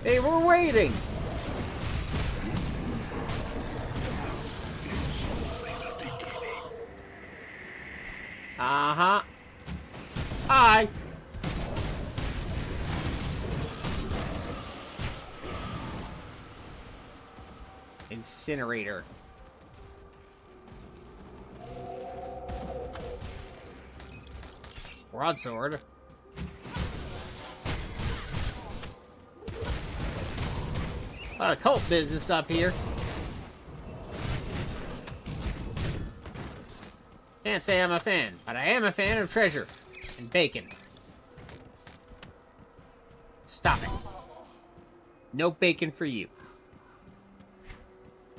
A: Hey, we're waiting! Uh-huh. Hi! Incinerator. Broadsword. A lot of cult business up here. Can't say I'm a fan, but I am a fan of treasure and bacon. Stop it. No bacon for you.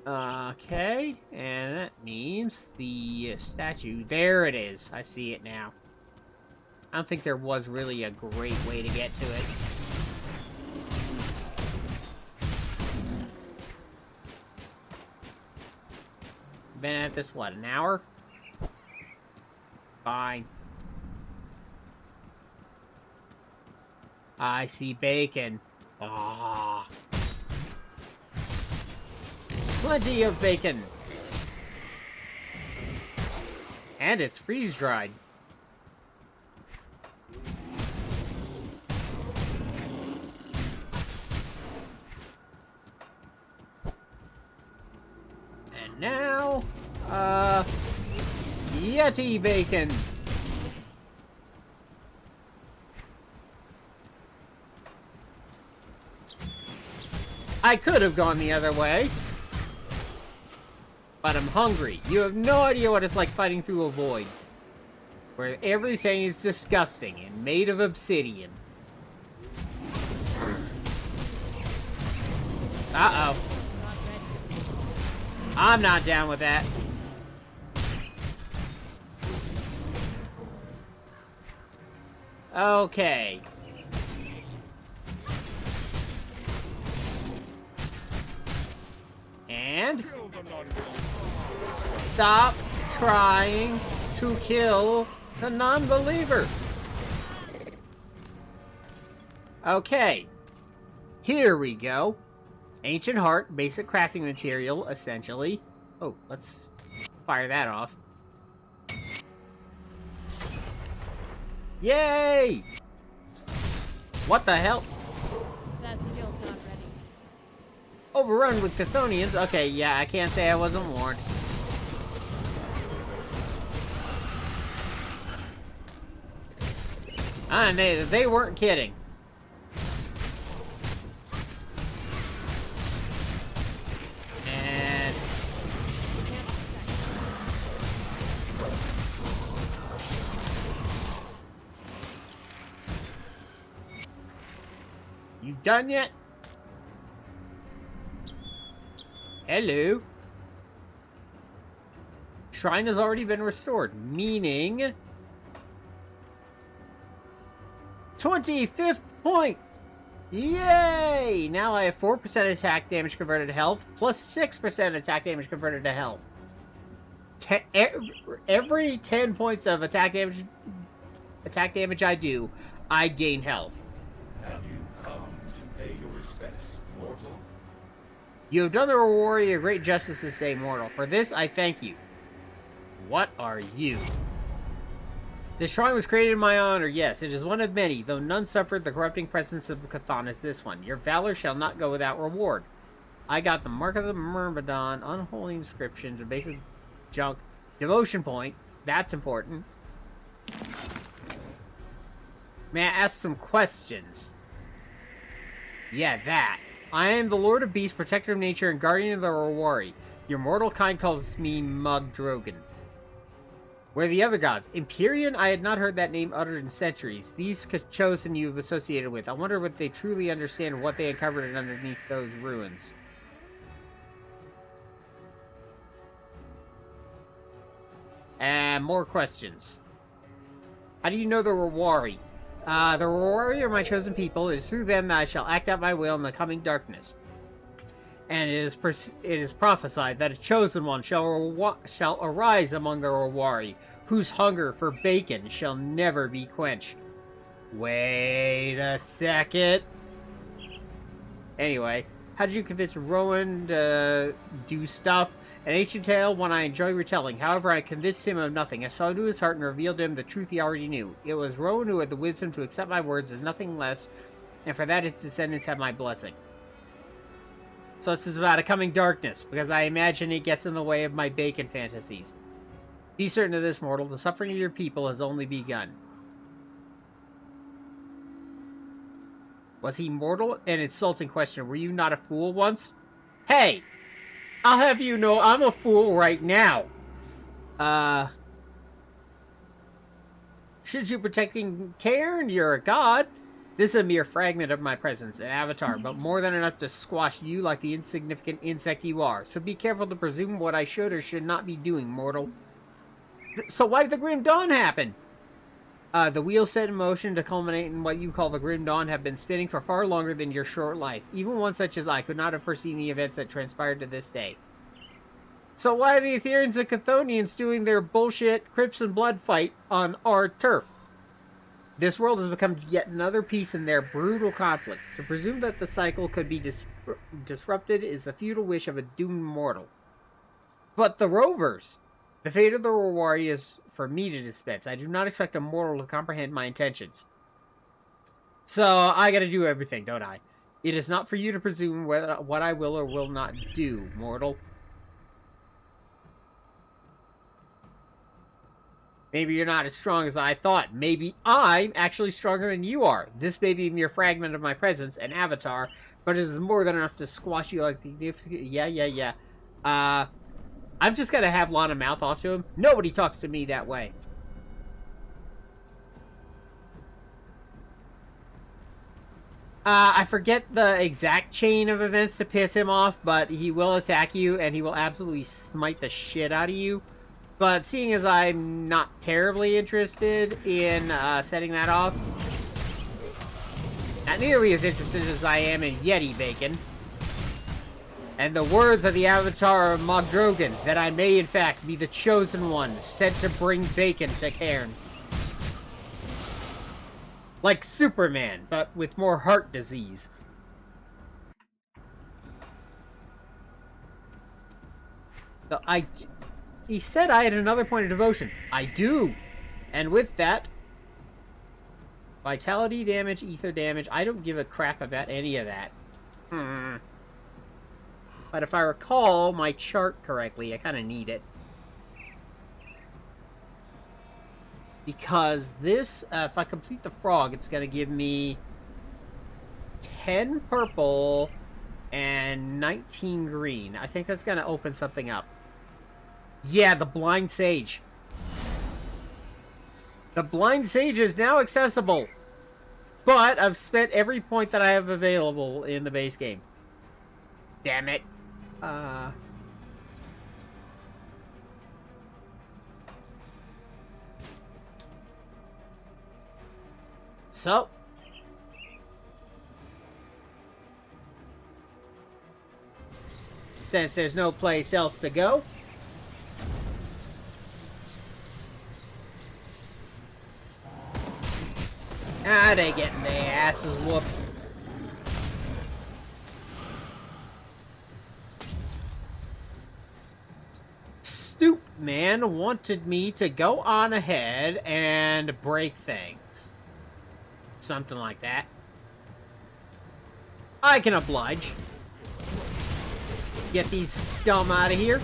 A: Okay, and that means the statue. There it is. I see it now. I don't think there was really a great way to get to it. Been at this, what, an hour? Fine. I see bacon. Ah. Plenty of bacon. And it's freeze-dried. And now, Yeti bacon. I could have gone the other way. But I'm hungry. You have no idea what it's like fighting through a void. where everything is disgusting and made of obsidian. Uh-oh.
B: Not ready.
A: I'm not down with that. Okay. And stop trying to kill the non-believer. Okay. Here we go. Ancient heart, basic crafting material, essentially. Oh, let's fire that off. Yay! What the hell?
B: That skill's not ready.
A: Overrun with Chthonians? Okay, yeah, I can't say I wasn't warned. And they weren't kidding. And you done yet? Hello. Shrine has already been restored, meaning 25th point! Yay! Now I have 4% attack damage converted to health, plus 6% attack damage converted to health. Every 10 points of attack damage I do, I gain health.
C: Have you come to pay your respects, mortal?
A: You have done the warrior great justice this day, mortal. For this, I thank you. What are you? This shrine was created in my honor, yes. It is one of many, though none suffered the corrupting presence of Chthon as this one. Your valor shall not go without reward. I got the Mark of the Myrmidon, unholy inscriptions, a basic junk, devotion point. That's important. May I ask some questions? Yeah, that. I am the Lord of Beasts, protector of nature, and guardian of the Loghorrean. Your mortal kind calls me Mogdrogen. Where are the other gods? Empyrean? I had not heard that name uttered in centuries. These chosen you've associated with. I wonder what they truly understand what they uncovered underneath those ruins. And more questions. How do you know the Loghorrean? The Loghorrean are my chosen people. It is through them that I shall act out my will in the coming darkness. And it is prophesied that a chosen one shall arise among the Loghorrean, whose hunger for bacon shall never be quenched. Wait a second. Anyway, how did you convince Rowan to do stuff? An ancient tale, one I enjoy retelling. However, I convinced him of nothing. I saw into his heart and revealed to him the truth he already knew. It was Rowan who had the wisdom to accept my words as nothing less, and for that his descendants have my blessing. So this is about a coming darkness, because I imagine it gets in the way of my bacon fantasies. Be certain of this, mortal. The suffering of your people has only begun. Was he mortal? An insulting question. Were you not a fool once? Hey! I'll have you know I'm a fool right now. Should you protecting Cairn? You're a god. This is a mere fragment of my presence, an avatar, but more than enough to squash you like the insignificant insect you are. So be careful to presume what I should or should not be doing, mortal. So why did the Grim Dawn happen? The wheels set in motion to culminate in what you call the Grim Dawn have been spinning for far longer than your short life. Even one such as I could not have foreseen the events that transpired to this day. So why are the Ethereans and Chthonians doing their bullshit Crimson Blood fight on our turf? This world has become yet another piece in their brutal conflict. To presume that the cycle could be disrupted is the futile wish of a doomed mortal. But the Rovers! The fate of the Loghorrean is for me to dispense. I do not expect a mortal to comprehend my intentions. So, I gotta do everything, don't I? It is not for you to presume what I will or will not do, mortal. Maybe you're not as strong as I thought. Maybe I'm actually stronger than you are. This may be a mere fragment of my presence, an avatar, but it is more than enough to squash you like the... Yeah. I'm just gonna have Lana mouth off to him. Nobody talks to me that way. I forget the exact chain of events to piss him off, but he will attack you, and he will absolutely smite the shit out of you. But seeing as I'm not terribly interested in setting that off, not nearly as interested as I am in Yeti bacon, and the words of the avatar of Mogdrogen, that I may in fact be the chosen one sent to bring bacon to Cairn. Like Superman, but with more heart disease. So he said I had another point of devotion. I do. And with that, vitality damage, ether damage, I don't give a crap about any of that. But if I recall my chart correctly, I kind of need it. Because this, if I complete the frog, it's going to give me 10 purple and 19 green. I think that's going to open something up. Yeah, the Blind Sage. The Blind Sage is now accessible. But I've spent every point that I have available in the base game. Damn it. So, since there's no place else to go, they getting their asses whooped. Stoop Man wanted me to go on ahead and break things. Something like that. I can oblige. Get these scum out of here.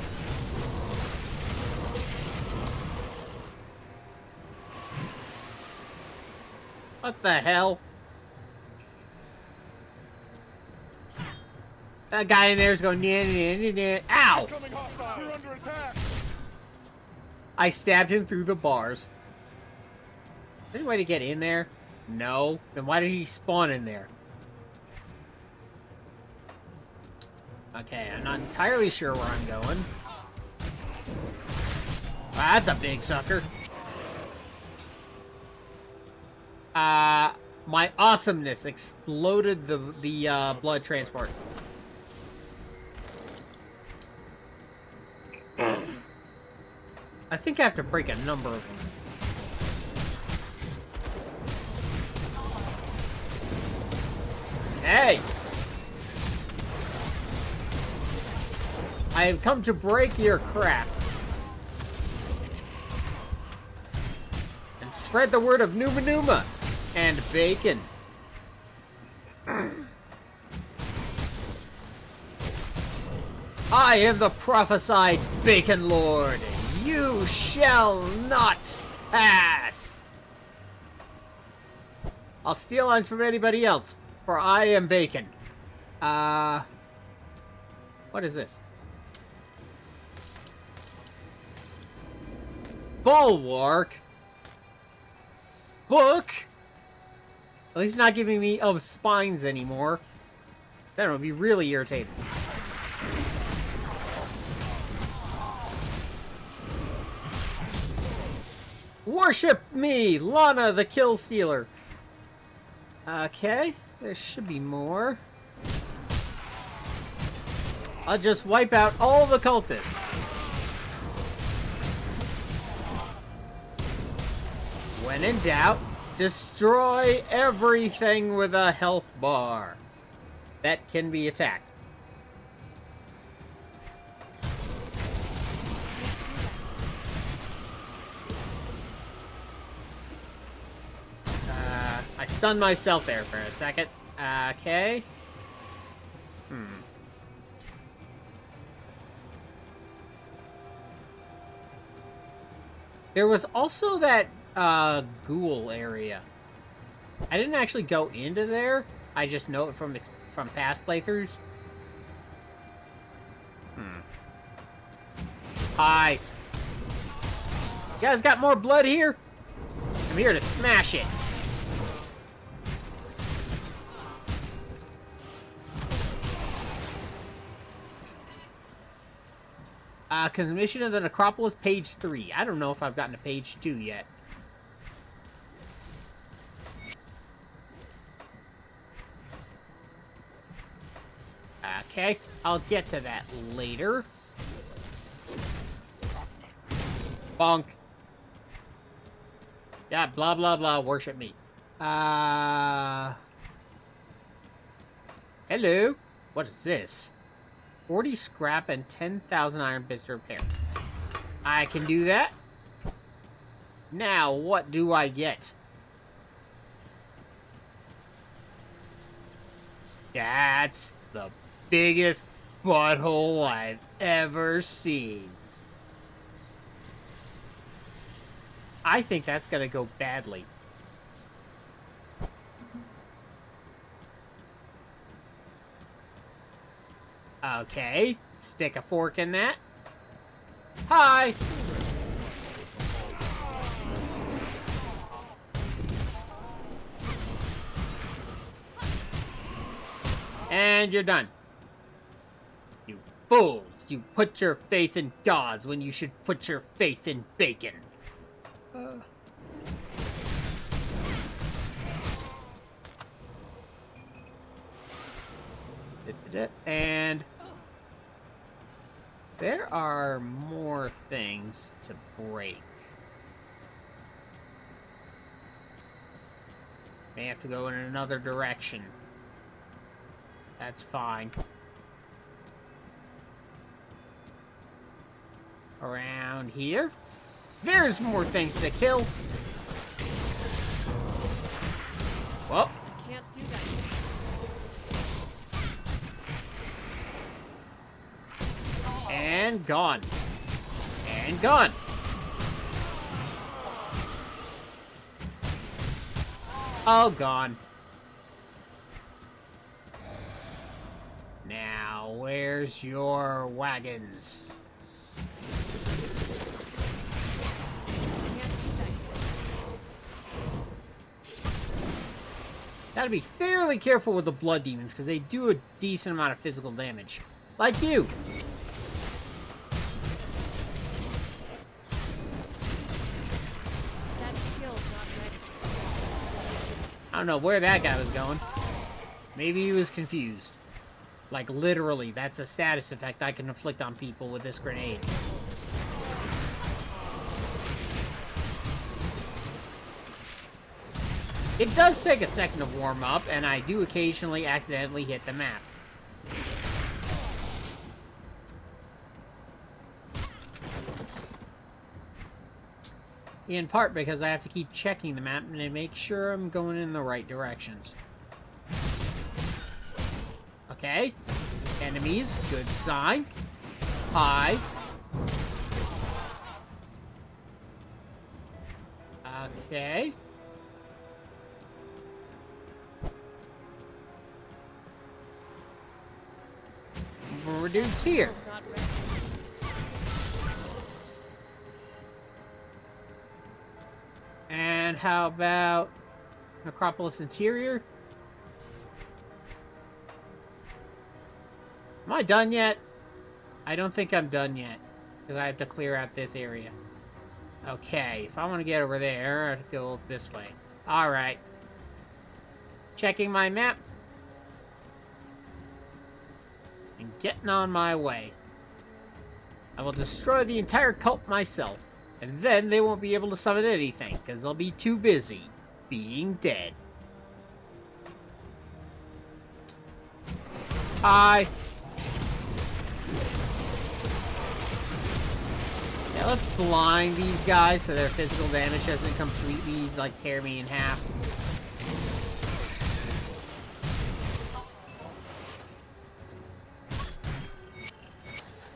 A: What the hell? That guy in there is going, ow!
C: You're under attack.
A: I stabbed him through the bars. Is there any way to get in there? No. Then why did he spawn in there? Okay, I'm not entirely sure where I'm going. Wow, that's a big sucker. My awesomeness exploded the blood transport. I think I have to break a number of them. Hey! I have come to break your crap. And spread the word of Numa Numa and bacon. I am the prophesied Bacon Lord. You shall not pass. I'll steal lines from anybody else, for I am bacon. What is this? Bulwark? Book? At least not giving me spines anymore. That would be really irritating. Worship me, Lana the Kill Stealer. Okay, there should be more. I'll just wipe out all the cultists. When in doubt, destroy everything with a health bar that can be attacked. I stunned myself there for a second. Okay. There was also that ghoul area. I didn't actually go into there. I just know it from past playthroughs. Hi. You guys got more blood here? I'm here to smash it. Commission of the Necropolis, page 3. I don't know if I've gotten to page 2 yet. Okay, I'll get to that later. Bonk. Yeah, blah, blah, blah, worship me. Hello? What is this? 40 scrap and 10,000 iron bits to repair. I can do that. Now, what do I get? That's the biggest butthole I've ever seen. I think that's gonna go badly. Okay, stick a fork in that. Hi! And you're done. You fools! You put your faith in gods when you should put your faith in bacon. And there are more things to break. May have to go in another direction. That's fine. Around here. There's more things to kill. Well.
B: I can't do that.
A: And gone. And gone. All gone. Now, where's your wagons? Gotta be fairly careful with the blood demons, because they do a decent amount of physical damage. Like you!
B: That skill's not ready.
A: I don't know where that guy was going. Maybe he was confused. Like, literally, that's a status effect I can inflict on people with this grenade. It does take a second to warm up, and I do occasionally accidentally hit the map. In part because I have to keep checking the map and make sure I'm going in the right directions. Okay. Enemies, good sign. Hi. Okay. More dudes here.
B: Skill's not ready.
A: And how about Necropolis Interior? Am I done yet? I don't think I'm done yet, because I have to clear out this area. Okay, if I want to get over there, I have to go this way. Alright. Checking my map. And getting on my way. I will destroy the entire cult myself. And then they won't be able to summon anything, because they'll be too busy being dead. Hi. Yeah, let's blind these guys so their physical damage doesn't completely, like, tear me in half.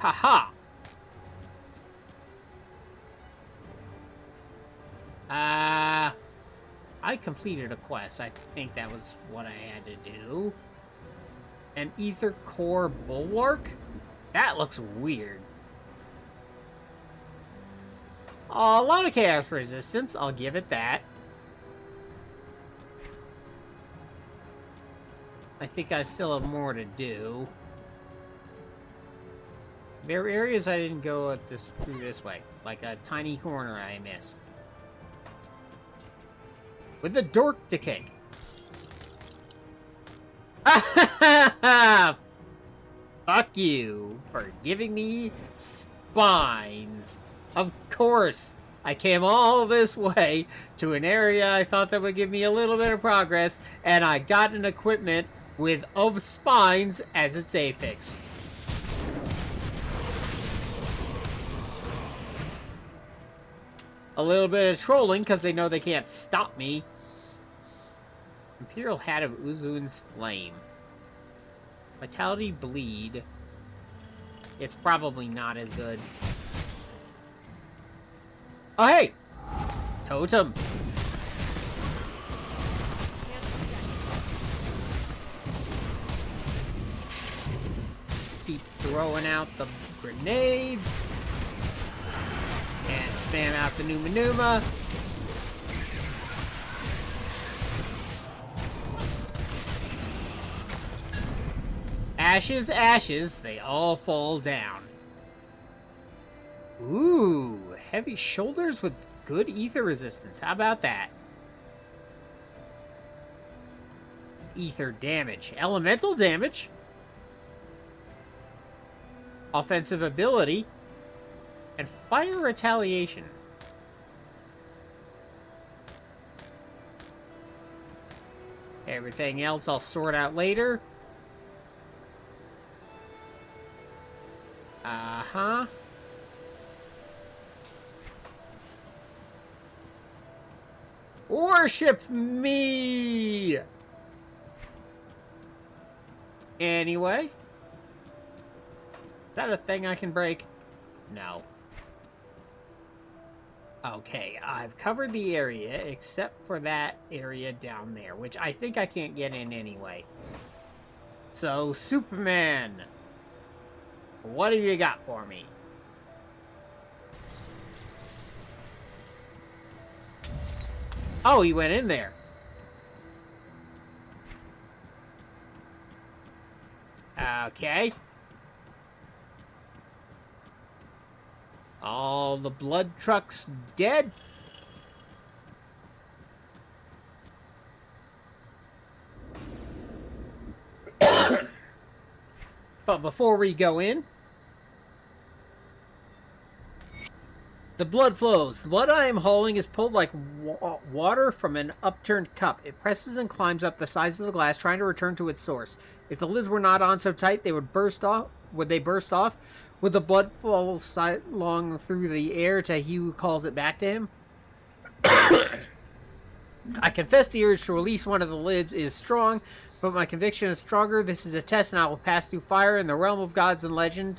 A: Haha! I completed a quest. I think that was what I had to do. An ether core bulwark? That looks weird. Oh, a lot of chaos resistance. I'll give it that. I think I still have more to do. There are areas I didn't go through this way, like a tiny corner I missed. With a dork to kick. Fuck you for giving me spines. Of course, I came all this way to an area I thought that would give me a little bit of progress, and I got an equipment with of spines as its affix. A little bit of trolling because they know they can't stop me. Imperial Hat of Uzun's Flame. Vitality Bleed. It's probably not as good. Oh, hey! Totem. Keep throwing out the grenades. And spam out the Numa Numa. Ashes, ashes, they all fall down. Ooh, heavy shoulders with good ether resistance. How about that? Ether damage. Elemental damage. Offensive ability. And fire retaliation. Everything else I'll sort out later. Uh-huh. Worship me! Anyway. Is that a thing I can break? No. Okay, I've covered the area except for that area down there, which I think I can't get in anyway. So, Superman, what have you got for me? Oh, he went in there. Okay. All the blood trucks dead. But before we go in, the blood flows. The blood I am hauling is pulled like water from an upturned cup. It presses and climbs up the sides of the glass, trying to return to its source. If the lids were not on so tight, they would burst off. Would they burst off? Would the blood fall sidelong through the air to he who calls it back to him? I confess the urge to release one of the lids is strong, but my conviction is stronger. This is a test, and I will pass through fire in the realm of gods and legend.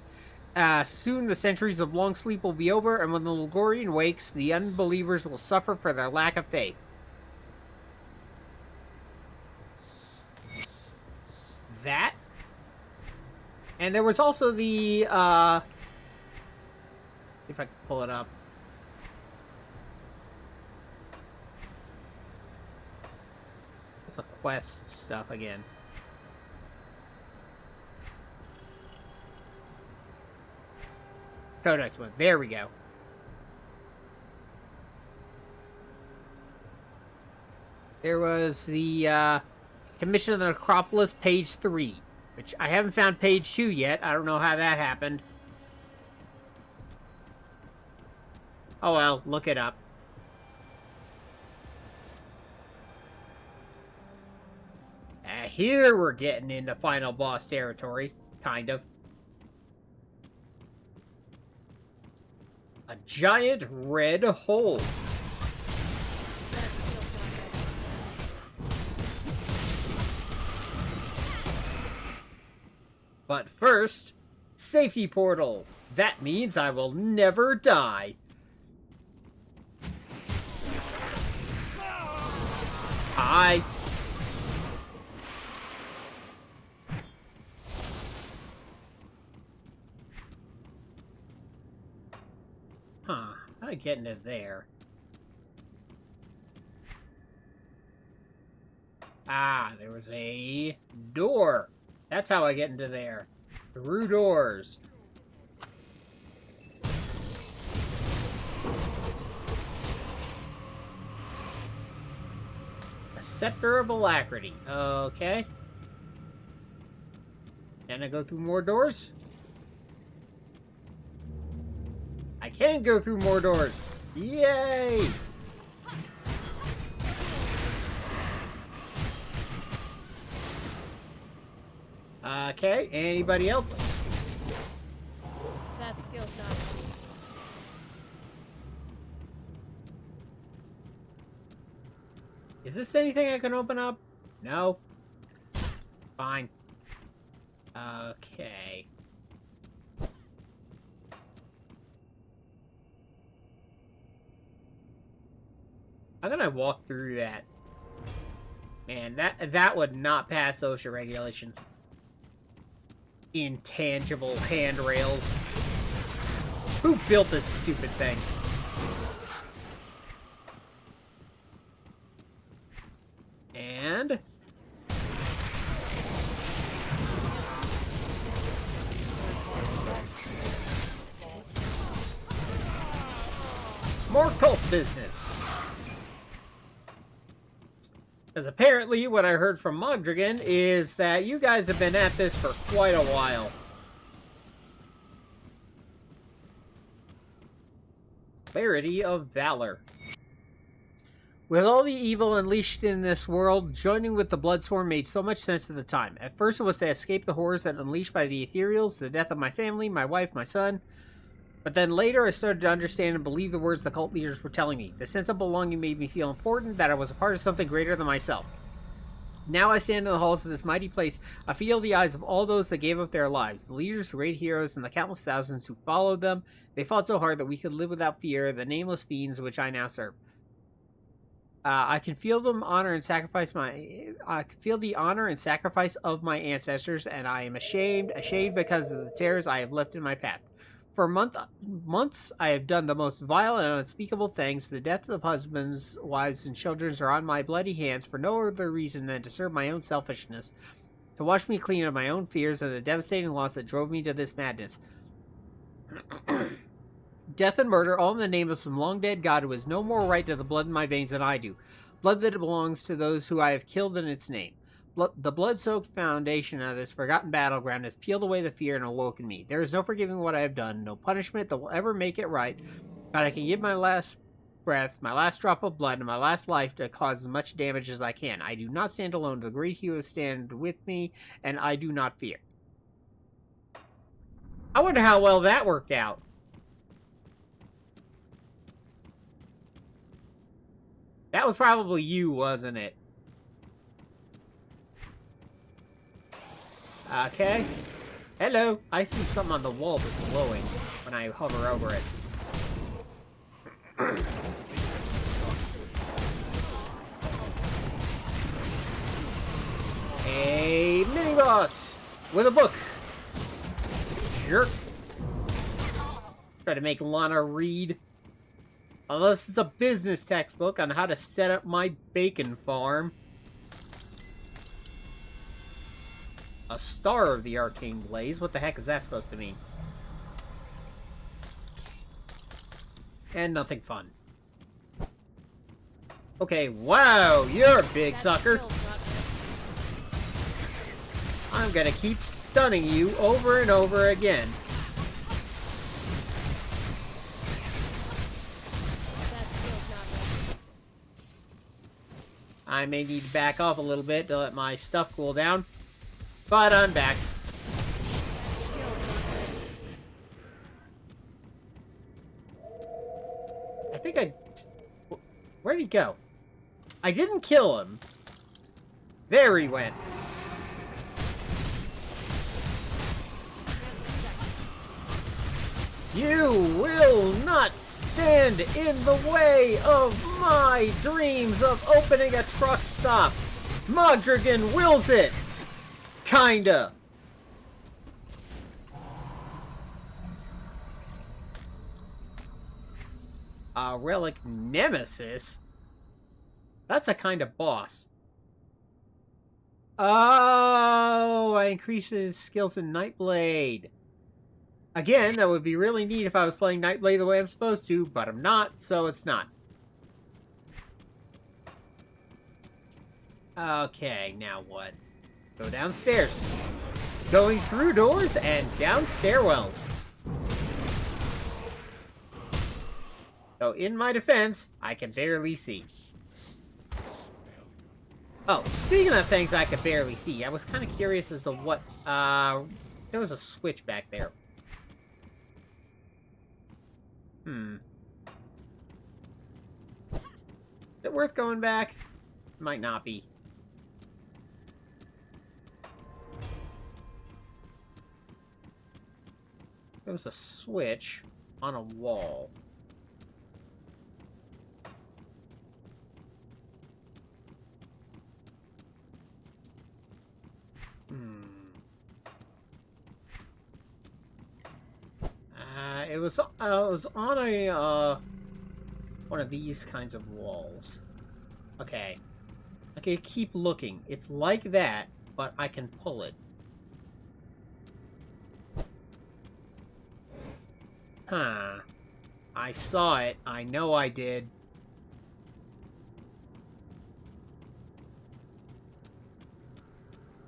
A: Soon the centuries of long sleep will be over, and when the Loghorrean wakes, the unbelievers will suffer for their lack of faith. That. And there was also the, see if I can pull it up. It's a quest stuff again. Codex book. There we go. There was the Commission of the Necropolis, page 3. Which I haven't found page 2 yet. I don't know how that happened. Oh well, look it up. Here we're getting into final boss territory. Kind of. A giant red hole. But first, safety portal. That means I will never die. Hi. Huh. How do I get into there? Ah, there was a door. That's how I get into there. Through doors. A scepter of alacrity. Okay. Can I go through more doors? I can go through more doors. Yay! Okay, anybody else?
B: That skill's not heavy.
A: Is this anything I can open up? No. Fine. Okay. I'm gonna walk through that. Man, that would not pass OSHA regulations. Intangible handrails. Who built this stupid thing? And more cult business. Because apparently what I heard from Mogdrogen is that you guys have been at this for quite a while. Clarity of Valor. With all the evil unleashed in this world, joining with the Bloodsworn made so much sense at the time. At first it was to escape the horrors that unleashed by the ethereals, the death of my family, my wife, my son. But then later I started to understand and believe the words the cult leaders were telling me. The sense of belonging made me feel important, that I was a part of something greater than myself. Now I stand in the halls of this mighty place. I feel the eyes of all those that gave up their lives. The leaders, the great heroes, and the countless thousands who followed them. They fought so hard that we could live without fear, the nameless fiends which I now serve. I can feel them honor and sacrifice I can feel the honor and sacrifice of my ancestors, and I am ashamed because of the terrors I have left in my path. For months, I have done the most vile and unspeakable things. The death of husbands, wives, and children are on my bloody hands for no other reason than to serve my own selfishness, to wash me clean of my own fears and the devastating loss that drove me to this madness. Death and murder, all in the name of some long-dead god who has no more right to the blood in my veins than I do. Blood that belongs to those who I have killed in its name. The blood-soaked foundation of this forgotten battleground has peeled away the fear and awoken me. There is no forgiving what I have done, no punishment that will ever make it right, but I can give my last breath, my last drop of blood, and my last life to cause as much damage as I can. I do not stand alone. The great heroes stand with me, and I do not fear. I wonder how well that worked out. That was probably you, wasn't it? Okay. Hello. I see something on the wall that's glowing when I hover over it. A mini-boss with a book. Jerk. Try to make Lana read. Unless it's a business textbook on how to set up my bacon farm. A star of the arcane blaze? What the heck is that supposed to mean? And nothing fun. Okay, wow, you're a big sucker. I'm gonna keep stunning you over and over again. I may need to back off a little bit to let my stuff cool down. But I'm back. I think where'd he go? I didn't kill him. There he went. You will not stand in the way of my dreams of opening a truck stop. Mogdrogen wills it. Kinda. A relic nemesis? That's a kind of boss. Oh, I increased his skills in Nightblade. Again, that would be really neat if I was playing Nightblade the way I'm supposed to, but I'm not, so it's not. Okay, now what? Go downstairs. Going through doors and down stairwells. So, in my defense, I can barely see. Oh, speaking of things I could barely see, I was kind of curious as to what, there was a switch back there. Is it worth going back? Might not be. There was a switch on a wall. It was on a, one of these kinds of walls. Okay. Okay, keep looking. It's like that, but I can pull it. Huh. I saw it. I know I did.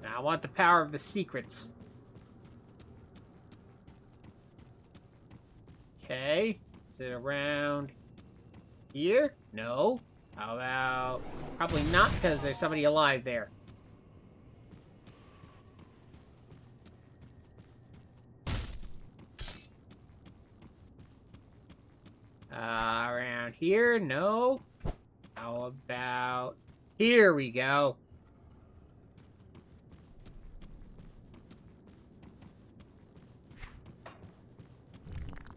A: Now I want the power of the secrets. Okay. Is it around here? No. How about... Probably not, because there's somebody alive there. Around here? No. How about... Here we go.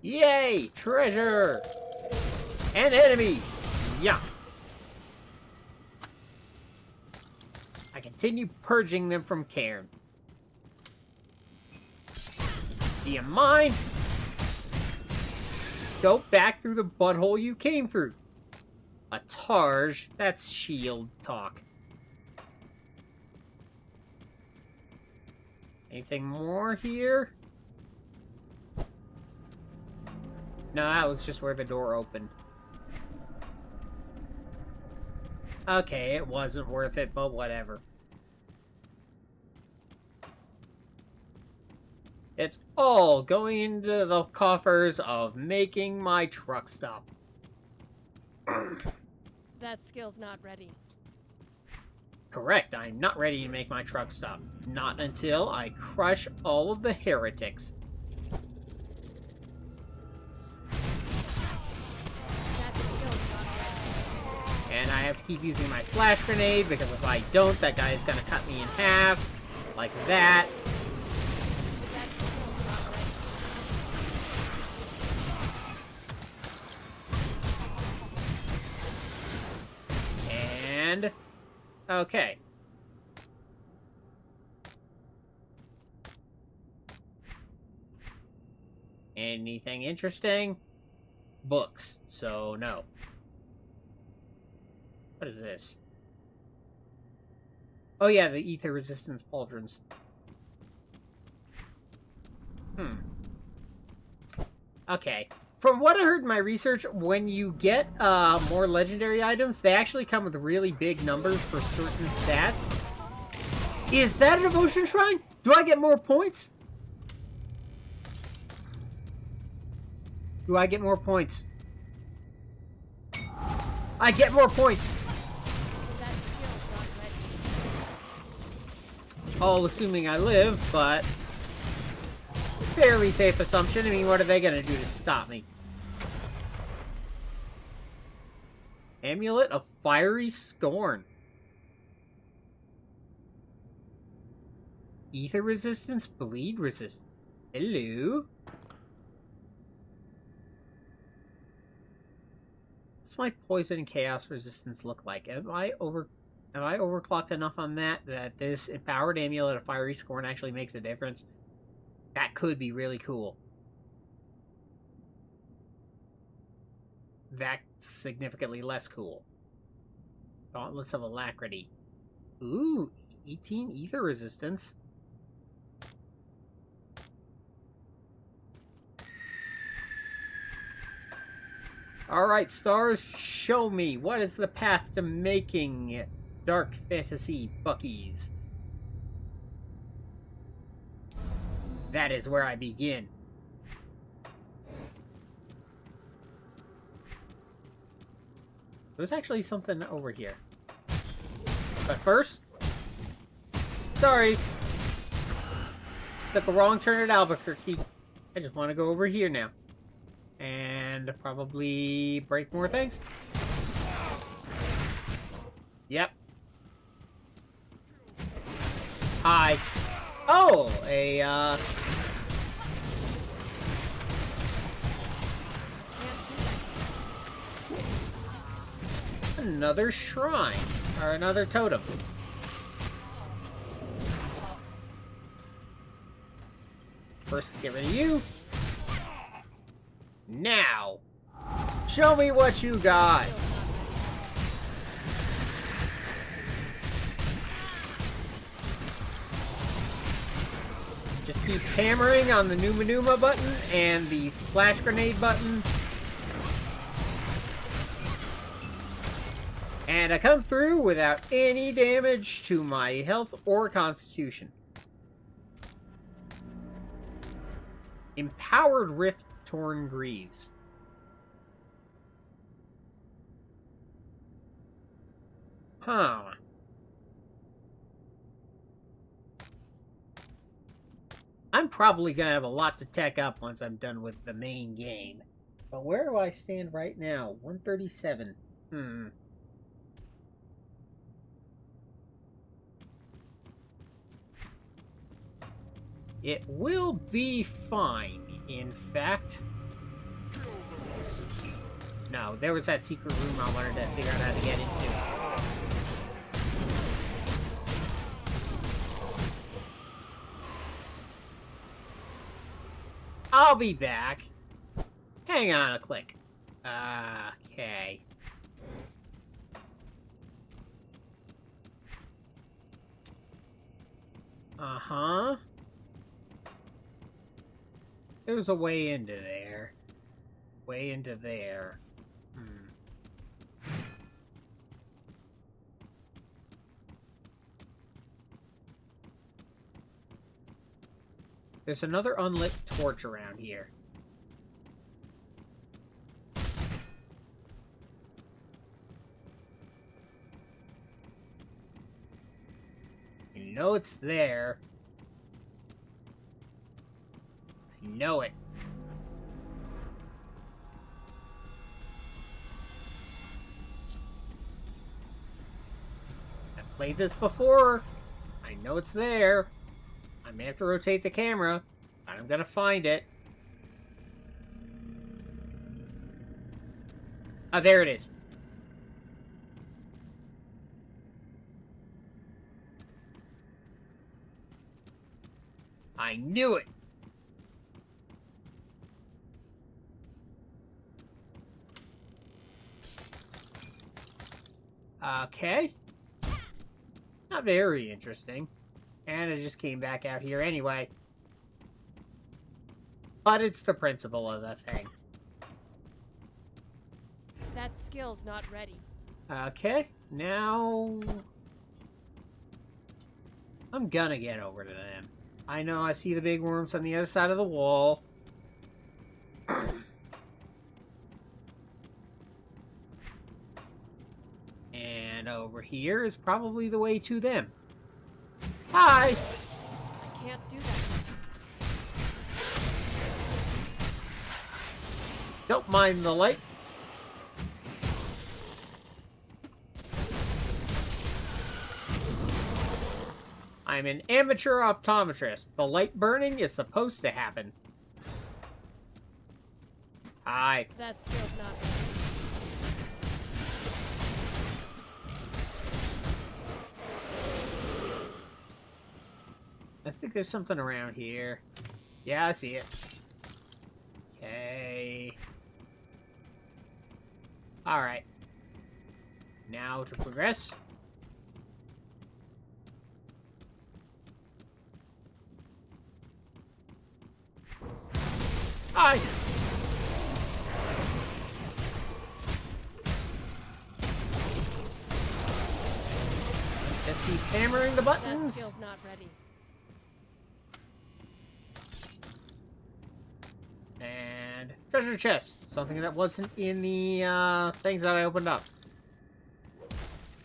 A: Yay! Treasure! And enemy! Yeah. I continue purging them from Cairn. Do you mind? Go back through the butthole you came through. A Targe? That's shield talk. Anything more here? No, that was just where the door opened. Okay, it wasn't worth it, but whatever. It's all going into the coffers of making my truck stop.
B: That skill's not ready.
A: Correct, I'm not ready to make my truck stop. Not until I crush all of the heretics.
B: That skill's not ready.
A: And I have to keep using my flash grenade, because if I don't, that guy is going to cut me in half. Like that.
B: That skill's not ready.
A: And... okay. Anything interesting? Books, so no. What is this? Oh yeah, the ether resistance pauldrons. Okay. From what I heard in my research, when you get more legendary items, they actually come with really big numbers for certain stats. Is that a devotion shrine? Do I get more points? Do I get more points? I get more points!
B: That skill's not ready.
A: All assuming I live, but... fairly safe assumption. I mean, what are they gonna do to stop me? Amulet of Fiery Scorn. Ether resistance, bleed resistance. Hello? What's my poison and chaos resistance look like? Am I overclocked enough on that this empowered amulet of Fiery Scorn actually makes a difference? That could be really cool. That's significantly less cool. Gauntlets of Alacrity. Ooh, 18 ether resistance. Alright, stars, show me. What is the path to making it? dark fantasy Buckies. That is where I begin. There's actually something over here. But first... Sorry! Took a wrong turn at Albuquerque. I just want to go over here now. And probably break more things. Yep. Hi. Oh, another shrine. Or another totem. First, get rid of you. Now, show me what you got. Just keep hammering on the Numa Numa button and the flash grenade button. And I come through without any damage to my health or constitution. Empowered Rift Torn Greaves. Huh. I'm probably gonna have a lot to tech up once I'm done with the main game. But where do I stand right now? 137. It will be fine, in fact. No, there was that secret room I wanted to figure out how to get into. I'll be back. Hang on a click. Okay. Uh-huh. There's a way into there. Way into there. There's another unlit torch around here. You know it's there. I know it. I've played this before. I know it's there. I may have to rotate the camera, but I'm gonna find it. Ah, there it is. I knew it! Okay. Not very interesting. And it just came back out here anyway. But it's the principle of the thing.
B: That skill's not ready.
A: Okay, now... I'm gonna get over to them. I know I see the big worms on the other side of the wall. And over here is probably the way to them. Hi!
B: I can't do that.
A: Don't mind the light. I'm an amateur optometrist. The light burning is supposed to happen. Hi.
B: That skill's not ready.
A: I think there's something around here. Yeah, I see it. Okay. Alright. Now to progress. Hi! hammering the
B: That
A: buttons.
B: skill's not ready.
A: And treasure chest. Something that wasn't in the things that I opened up.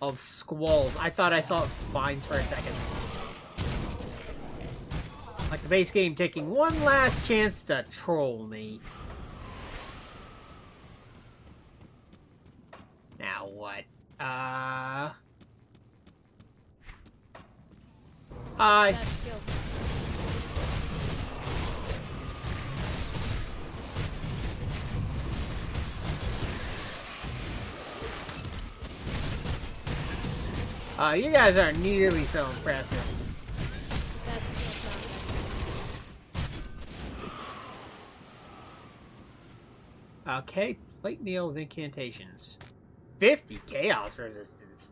A: Of squalls. I thought I saw spines for a second. Like the base game taking one last chance to troll me. Now what? Hi.
B: That skill's not
A: You guys aren't nearly so impressive.
B: That skill's not ready.
A: Okay, plate meal with incantations. 50 chaos resistance.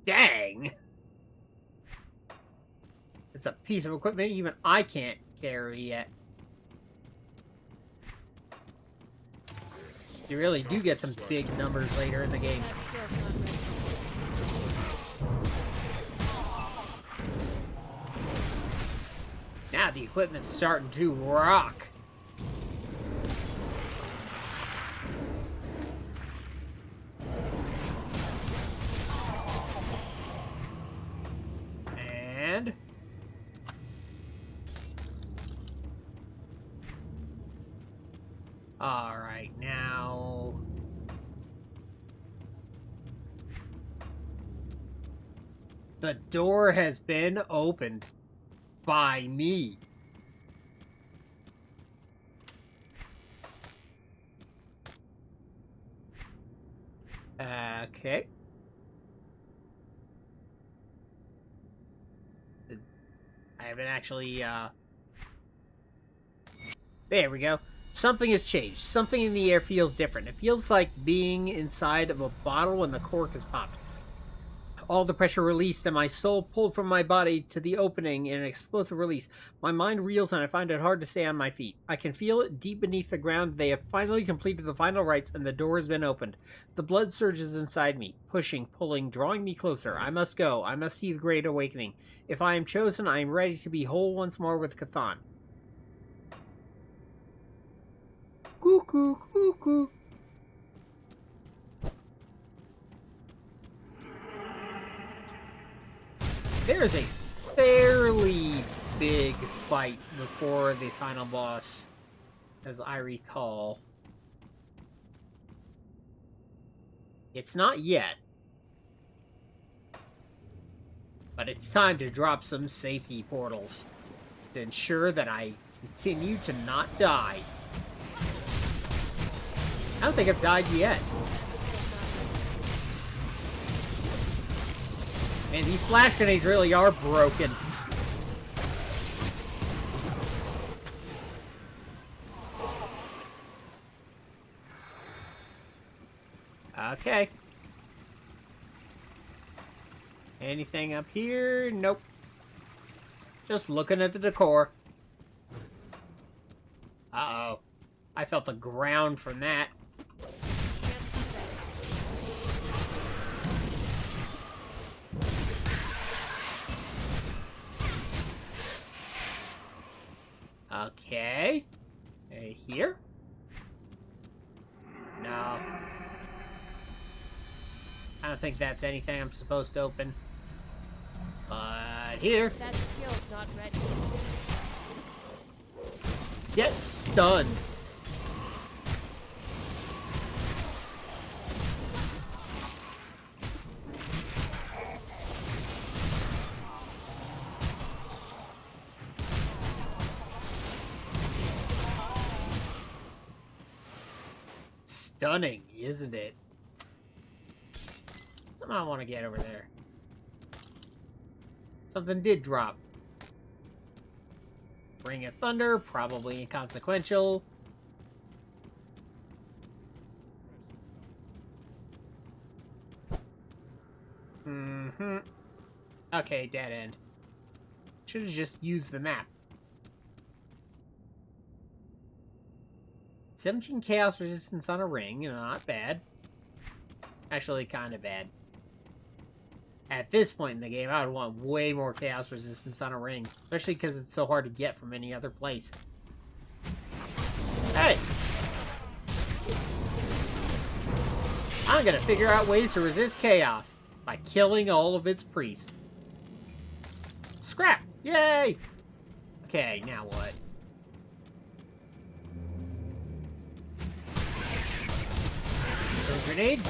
A: Dang! It's a piece of equipment even I can't carry yet. You really do get some big numbers later in the game.
B: That skill's not ready.
A: Now the equipment's starting to rock. And all right, now the door has been opened by me. Okay. I haven't actually, There we go. Something has changed. Something in the air feels different. It feels like being inside of a bottle when the cork is popped. All the pressure released and my soul pulled from my body to the opening in an explosive release. My mind reels and I find it hard to stay on my feet. I can feel it deep beneath the ground. They have finally completed the final rites and the door has been opened. The blood surges inside me, pushing, pulling, drawing me closer. I must go. I must see the great awakening. If I am chosen, I am ready to be whole once more with Cathan. Cuckoo, cuckoo. There's a fairly big fight before the final boss, as I recall. It's not yet, but it's time to drop some safety portals to ensure that I continue to not die. I don't think I've died yet. Man, these flash grenades really are broken. Okay. Anything up here? Nope. Just looking at the decor. Uh-oh. I felt the ground from that. Okay. Here? No. I don't think that's anything I'm supposed to open. But here.
B: That skill's not ready.
A: Get stunned. Stunning, isn't it? I want to get over there. Something did drop. Ring of Thunder, probably inconsequential. Okay, dead end. Should have just used the map. 17 chaos resistance on a ring, not bad. Actually, kind of bad. At this point in the game, I would want way more chaos resistance on a ring. Especially because it's so hard to get from any other place. Hey! I'm gonna figure out ways to resist chaos by killing all of its priests. Scrap! Yay! Okay, now what? Grenade?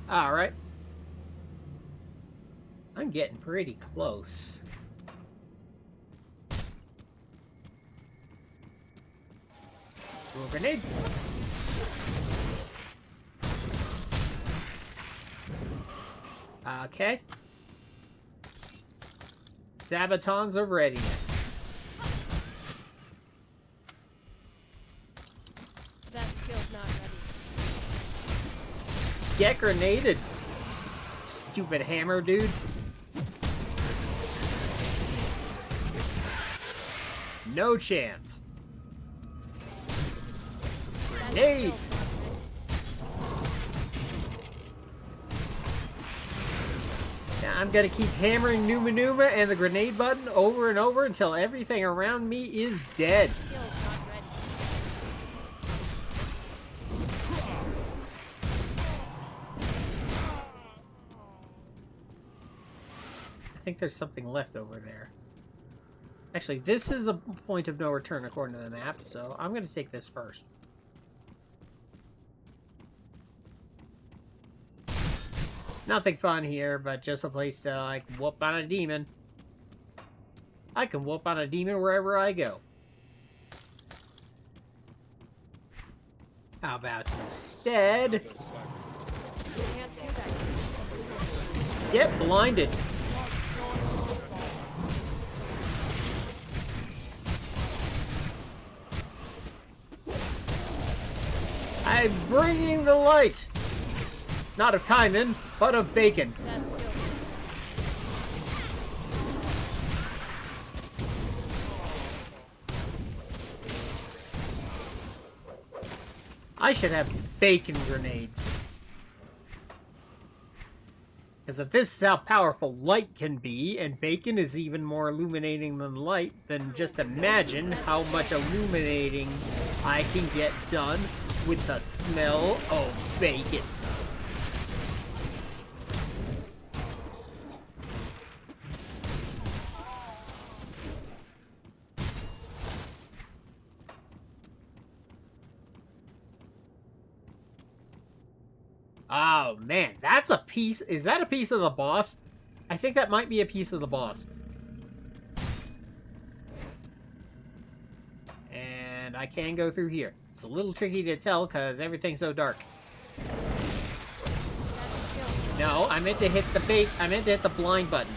A: Alright. I'm getting pretty close. Ooh, grenade. Okay. Sabatons of readiness.
B: That skill's not ready.
A: Get grenaded. Stupid hammer, dude. No chance. Grenades. Now I'm gonna keep hammering Numa Numa and the grenade button over and over until everything around me is dead.
B: Skill's not ready.
A: I think there's something left over there. Actually, this is a point of no return according to the map, so I'm gonna take this first. Nothing fun here, but just a place to, like, whoop on a demon. I can whoop on a demon wherever I go. How about instead...
B: You can't do that.
A: get blinded. I'm bringing the light! Not of Kaiman, but of bacon.
B: That skill's
A: I should have bacon grenades. Because if this is how powerful light can be, and bacon is even more illuminating than light, then just imagine how much illuminating I can get done with the smell of bacon. Oh, man, that's a piece. Is that a piece of the boss? I think that might be a piece of the boss. And I can go through here. It's a little tricky to tell because everything's so dark. No, I meant to hit the I meant to hit the blind button.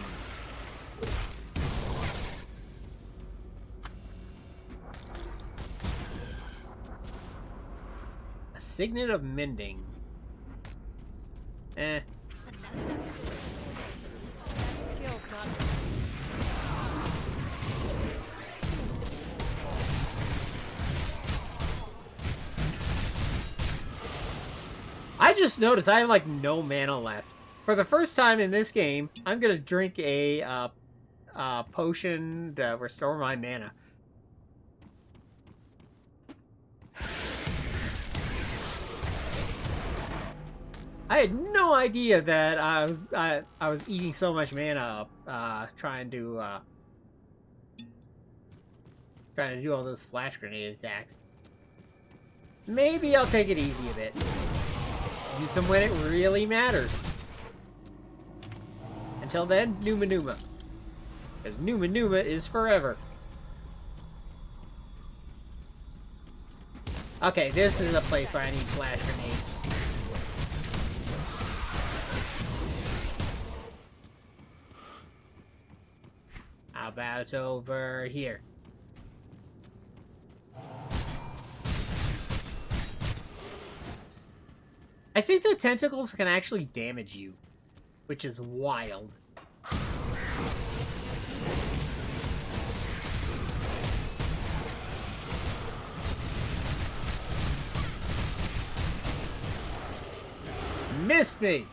A: A signet of mending. Eh.
B: That skill's not ready.
A: I just noticed I have, like, no mana left. For the first time in this game, I'm gonna drink a potion to restore my mana. I had no idea that I was eating so much mana up, trying to do all those flash grenade attacks. Maybe I'll take it easy a bit. Use them when it really matters. Until then, Numa Numa. Because Numa Numa is forever. Okay, this is a place where I need flash grenades. How about over here? I think the tentacles can actually damage you, which is wild. missed me!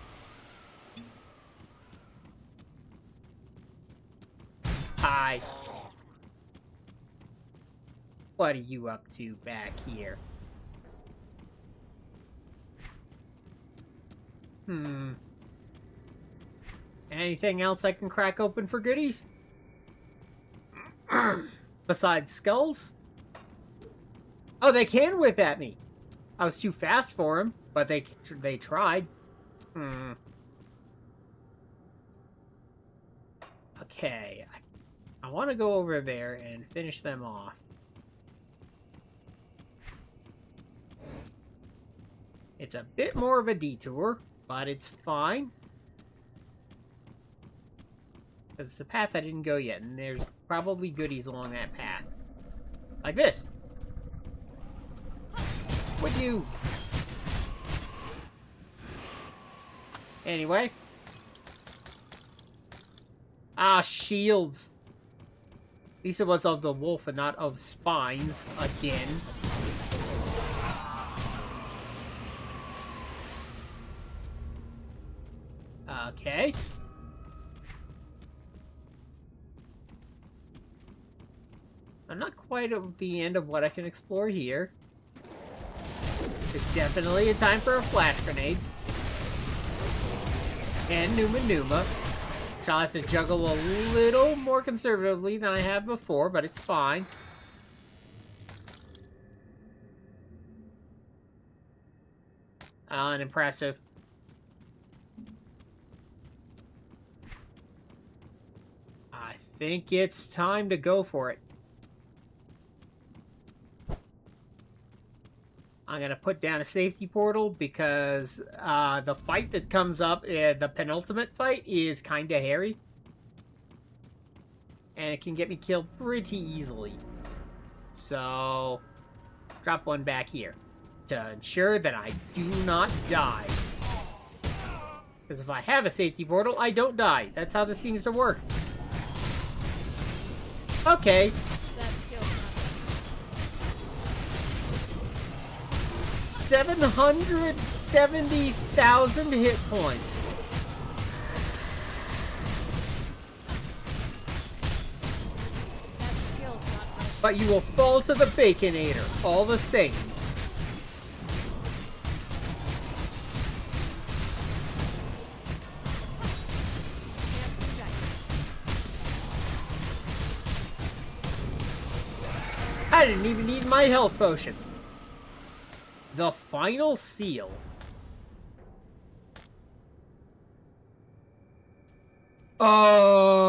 A: Hi. What are you up to back here? Anything else I can crack open for goodies? Besides skulls? Oh, they can whip at me. I was too fast for them, but they tried. Okay. I want to go over there and finish them off. It's a bit more of a detour, but it's fine. Because it's a path I didn't go yet, and there's probably goodies along that path. Like this. Would you? Anyway. Ah, shields. At least it was of the wolf and not of spines again. Okay. I'm not quite at the end of what I can explore here. It's definitely a time for a flash grenade. And Numa. Which I'll have to juggle a little more conservatively than I have before, but it's fine. Unimpressive. I think it's time to go for it. I'm going to put down a safety portal because the fight that comes up, the penultimate fight, is kind of hairy. And it can get me killed pretty easily. So, drop one back here to ensure that I do not die. Because if I have a safety portal, I don't die. That's how this seems to work. Okay.
B: That skill's not
A: 770,000 hit points.
B: That skill's not ready.
A: But you will fall to the Baconator, all the same.
B: Can't do that.
A: I didn't even need my health potion. The final seal. Oh,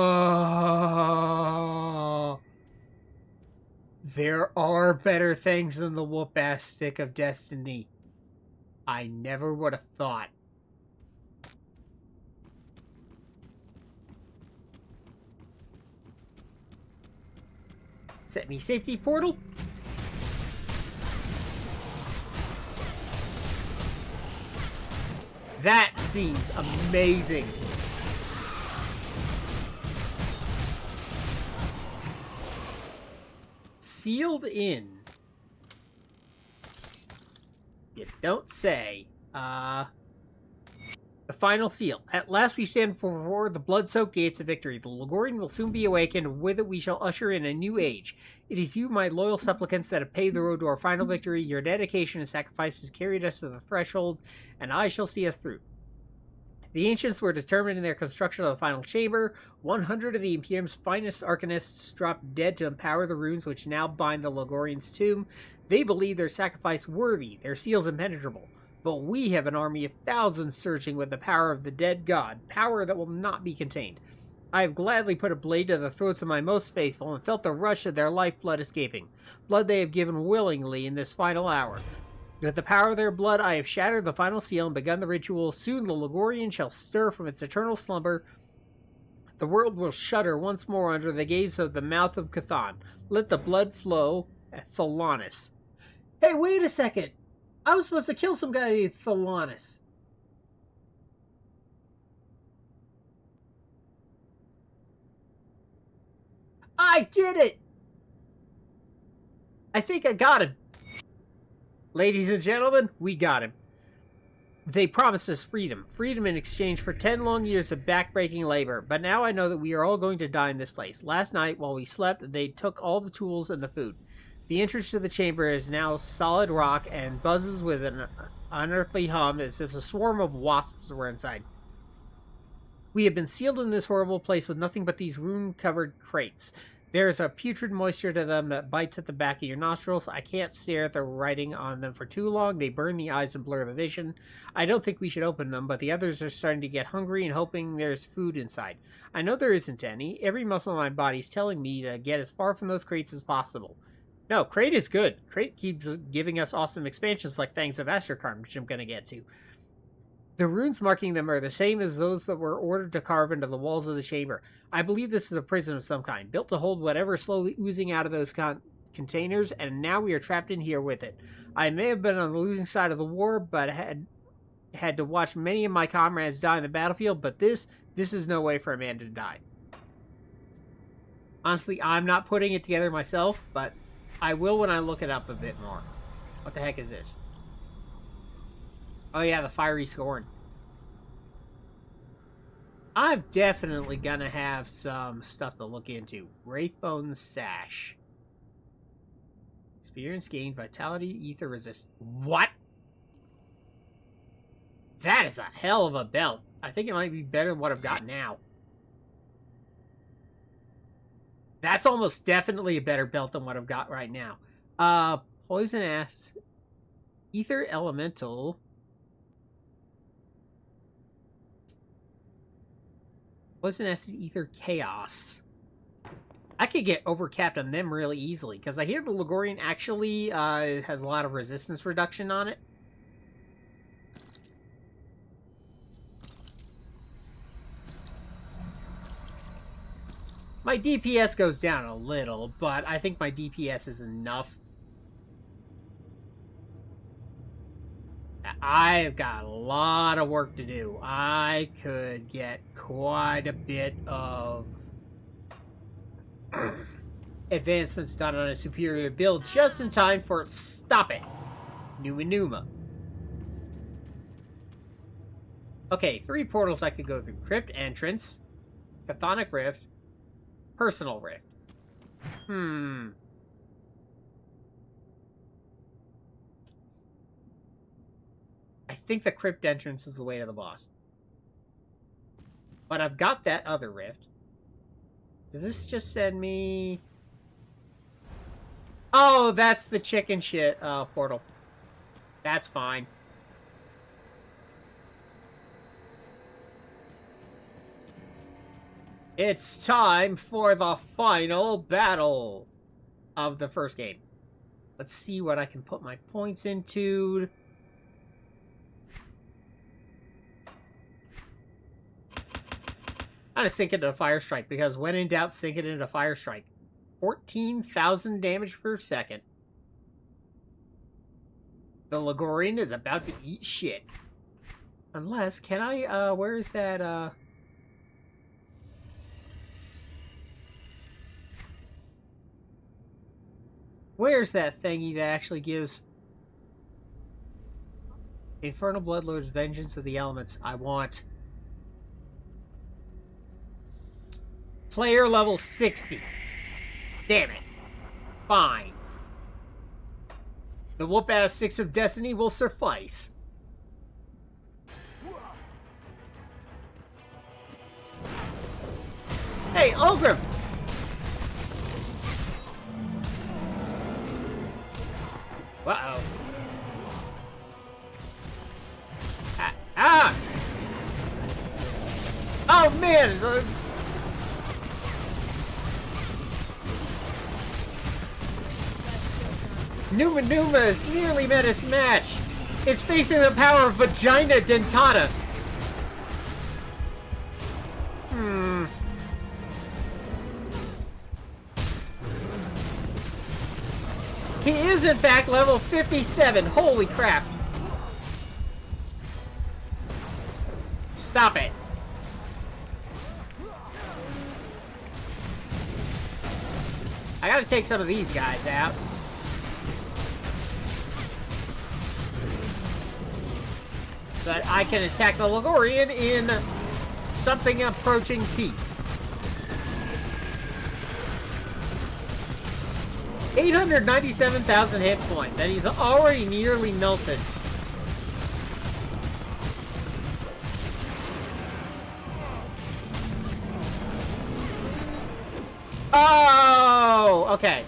A: there are better things than the whoop-ass stick of destiny. I never would have thought. Set me safety portal. That seems amazing. Sealed in. You don't say. The final seal. At last we stand before the blood-soaked gates of victory. The Loghorrean will soon be awakened. With it we shall usher in a new age. It is you, my loyal supplicants, that have paved the road to our final victory. Your dedication and sacrifices carried us to the threshold, and I shall see us through. The ancients were determined in their construction of the final chamber. 100 of the Imperium's finest arcanists dropped dead to empower the runes which now bind the Loghorrean's tomb. They believe their sacrifice worthy, their seals impenetrable. But we have an army of thousands surging with the power of the dead god, power that will not be contained. I have gladly put a blade to the throats of my most faithful and felt the rush of their lifeblood escaping, blood they have given willingly in this final hour. With the power of their blood, I have shattered the final seal and begun the ritual. Soon the Loghorrean shall stir from its eternal slumber. The world will shudder once more under the gaze of the mouth of Chthon. Let the blood flow at Thalanis. Hey, wait a second! I was supposed to kill some guy named Thalanis. I did it! I think I got him. Ladies and gentlemen, we got him. They promised us freedom. Freedom in exchange for 10 long years of backbreaking labor. But now I know that we are all going to die in this place. Last night, while we slept, they took all the tools and the food. The entrance to the chamber is now solid rock and buzzes with an unearthly hum as if a swarm of wasps were inside. We have been sealed in this horrible place with nothing but these rune-covered crates. There is a putrid moisture to them that bites at the back of your nostrils. I can't stare at the writing on them for too long. They burn the eyes and blur the vision. I don't think we should open them, but the others are starting to get hungry and hoping there's food inside. I know there isn't any. Every muscle in my body is telling me to get as far from those crates as possible. No, crate is good. Crate keeps giving us awesome expansions like Fangs of Astrocharm, which I'm going to get to. The runes marking them are the same as those that were ordered to carve into the walls of the chamber. I believe this is a prison of some kind, built to hold whatever is slowly oozing out of those containers, and now we are trapped in here with it. I may have been on the losing side of the war, but had to watch many of my comrades die in the battlefield, but this is no way for a man to die. Honestly, I'm not putting it together myself, but I will when I look it up a bit more. What the heck is this? Oh yeah, the fiery scorn. I'm definitely gonna have some stuff to look into. Wraithbone's Sash. Experience gained, vitality, ether resist. What? That is a hell of a belt. I think it might be better than what I've got now. That's almost definitely a better belt than what I've got right now. Poison Acid. Ether Elemental. Poison Acid Ether Chaos. I could get overcapped on them really easily, because I hear the Loghorrean actually has a lot of resistance reduction on it. My DPS goes down a little, but I think my DPS is enough. I've got a lot of work to do. I could get quite a bit of advancements done on a superior build just in time for stop it, Numa Numa. Okay, 3 portals I could go through. Crypt Entrance, Chthonic Rift, Personal Rift. I think the Crypt Entrance is the way to the boss. But I've got that other rift. Does this just send me... Oh, that's the chicken shit portal. That's fine. It's time for the final battle of the first game. Let's see what I can put my points into. I'm gonna sink it into Fire Strike, because when in doubt, sink it into Fire Strike. 14,000 damage per second. The Loghorrean is about to eat shit. Unless, can I, where is that, where's that thingy that actually gives... Infernal Bloodlord's Vengeance of the Elements. I want... Player level 60. Damn it. Fine. The whoop-ass 6 of Destiny will suffice. Hey, Ulgrim! Uh-oh. Ah! Oh, man! Numa Numa has nearly met its match. It's facing the power of Vagina Dentata. He is, in fact, level 57. Holy crap. Stop it. I gotta take some of these guys out. so that I can attack the Loghorrean in something approaching peace. 897,000 hit points, and he's already nearly melted. Oh, okay.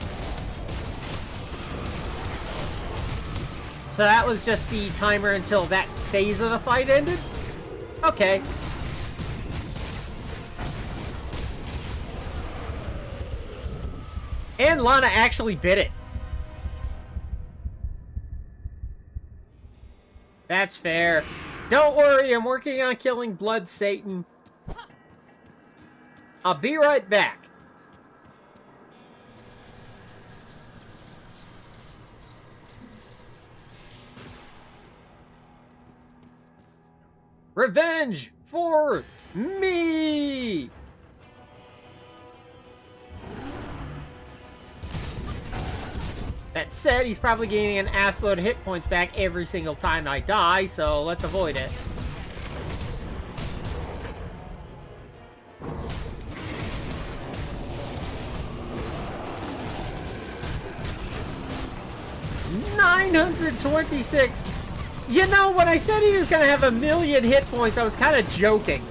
A: So that was just the timer until that phase of the fight ended? Okay. And Lana actually bit it. That's fair. Don't worry, I'm working on killing Blood Satan. I'll be right back. Revenge for me! That said, he's probably gaining an assload of hit points back every single time I die, so let's avoid it. $926. You know, when I said he was gonna have 1,000,000 hit points, I was kind of joking.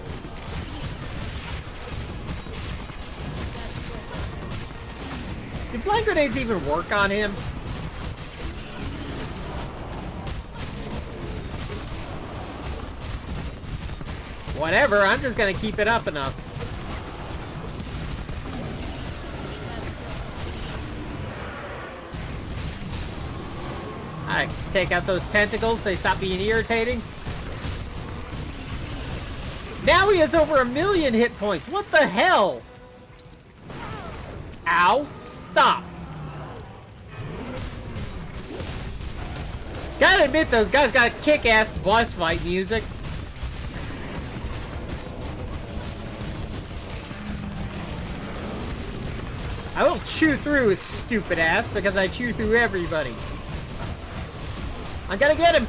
A: Do blind grenades even work on him? Whatever, I'm just gonna keep it up enough. Alright, take out those tentacles, they stop being irritating. Now he has over 1,000,000 hit points. What the hell? Ow, stop. Gotta admit, those guys got kick-ass boss fight music. I will chew through his stupid ass because I chew through everybody. I'm gonna get him!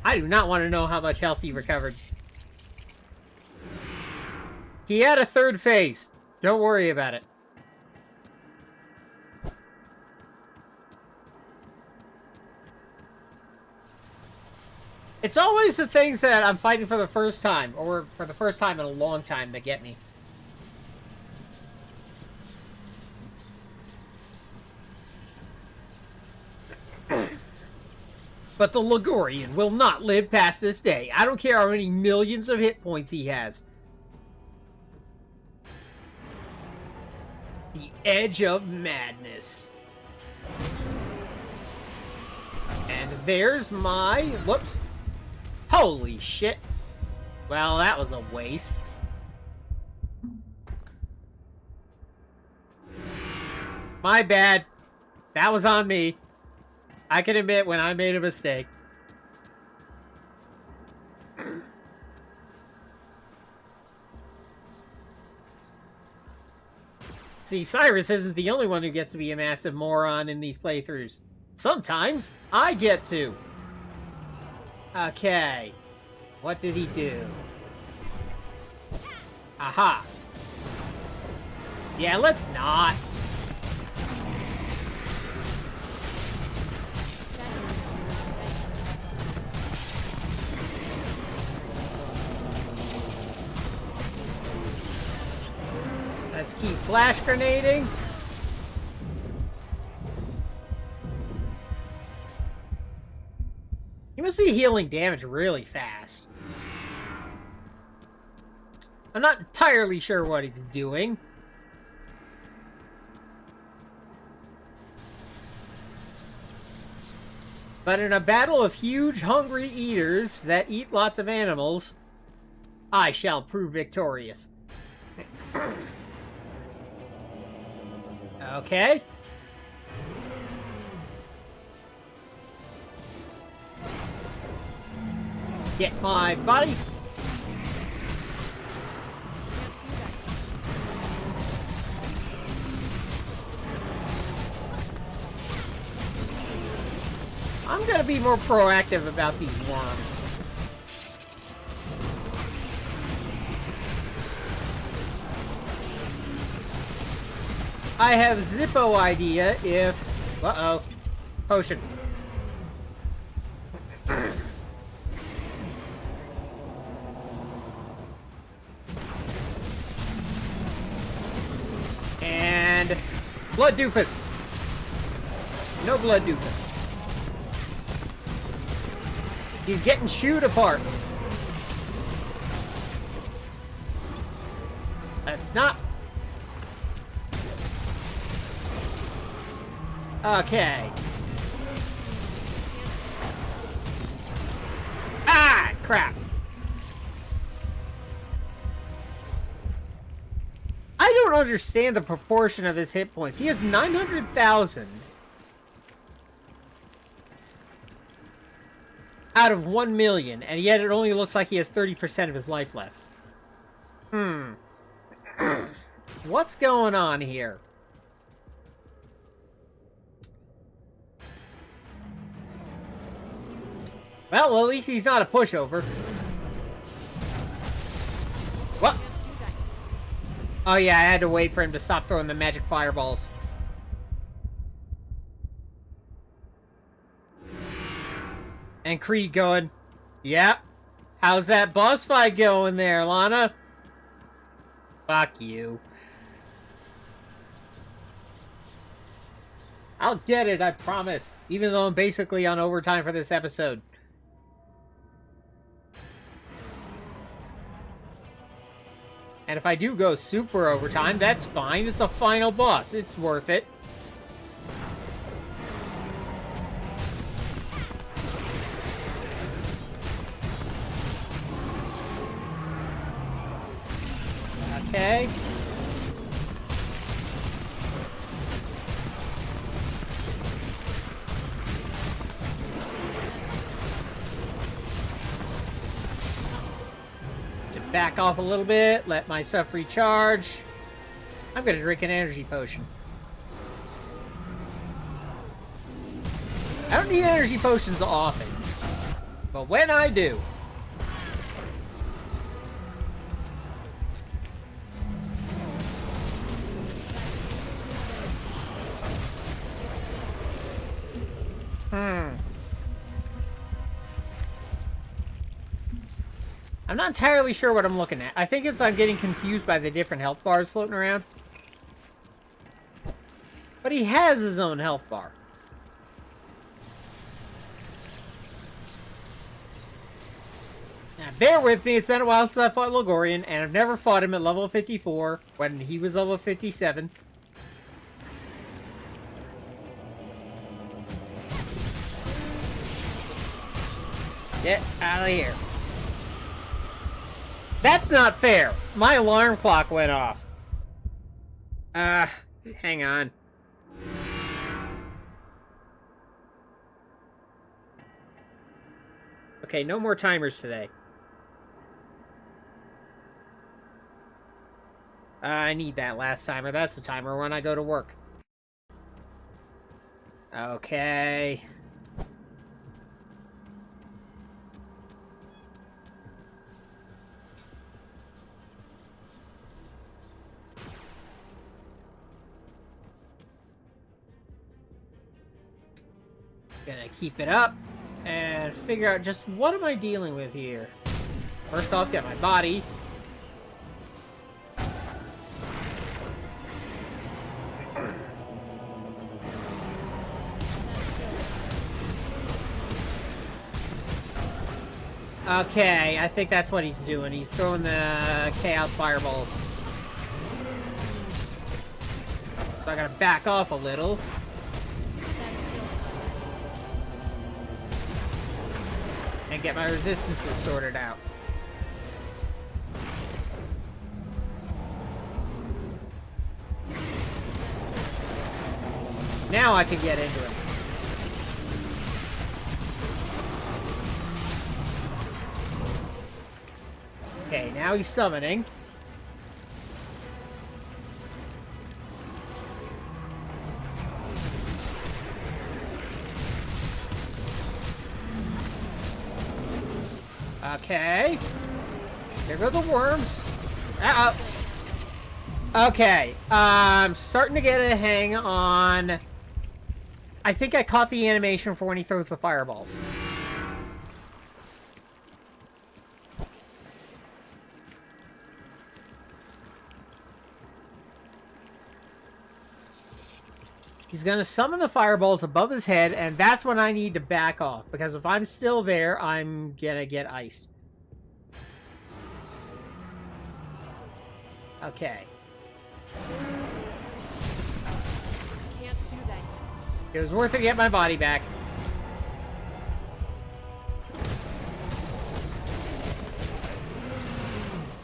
A: I do not want to know how much health he recovered. He had a third phase. Don't worry about it. It's always the things that I'm fighting for the first time, or for the first time in a long time, that get me. But the Loghorrean will not live past this day. I don't care how many millions of hit points he has. The edge of madness. And there's my... Whoops. Holy shit. Well, that was a waste. My bad. That was on me. I can admit when I made a mistake. See, Cyrus isn't the only one who gets to be a massive moron in these playthroughs. Sometimes, I get to. Okay. What did he do? Aha. Yeah, let's not. Let's keep flash grenading. He must be healing damage really fast. I'm not entirely sure what he's doing. But in a battle of huge, hungry eaters that eat lots of animals, I shall prove victorious. Okay. Get my body. I'm gonna be more proactive about these worms. I have Zippo idea if... Uh-oh. Potion. And... Blood doofus. No blood doofus. He's getting chewed apart. That's not... Okay. Ah, crap. I don't understand the proportion of his hit points. He has 900,000 out of 1 million, and yet it only looks like he has 30% of his life left. What's going on here? Well, at least he's not a pushover. What? Oh yeah, I had to wait for him to stop throwing the magic fireballs. And Creed going, yep. How's that boss fight going there, Lana? Fuck you. I'll get it, I promise. Even though I'm basically on overtime for this episode. And if I do go super overtime, that's fine. It's a final boss. It's worth it. Okay. Back off a little bit, let my stuff recharge. I'm gonna drink an energy potion. I don't need energy potions often, but when I do. I'm not entirely sure what I'm looking at. I think it's I'm getting confused by the different health bars floating around. But he has his own health bar. Now, bear with me, it's been a while since I fought Loghorrean, and I've never fought him at level 54, when he was level 57. Get out of here. That's not fair. My alarm clock went off. Hang on. Okay, no more timers today. I need that last timer. That's the timer when I go to work. Okay. Gonna keep it up and figure out just what am I dealing with here. First off, get my body. Okay, I think that's what he's doing. He's throwing the chaos fireballs. So I gotta back off a little. And get my resistances sorted out. Now I can get into him. Okay, now he's summoning. Okay. There go the worms. Uh-oh. Okay. I'm starting to get a hang on... I think I caught the animation for when he throws the fireballs. He's going to summon the fireballs above his head, and that's when I need to back off. Because if I'm still there, I'm going to get iced. Okay.
B: Can't do that.
A: It was worth it to get my body back.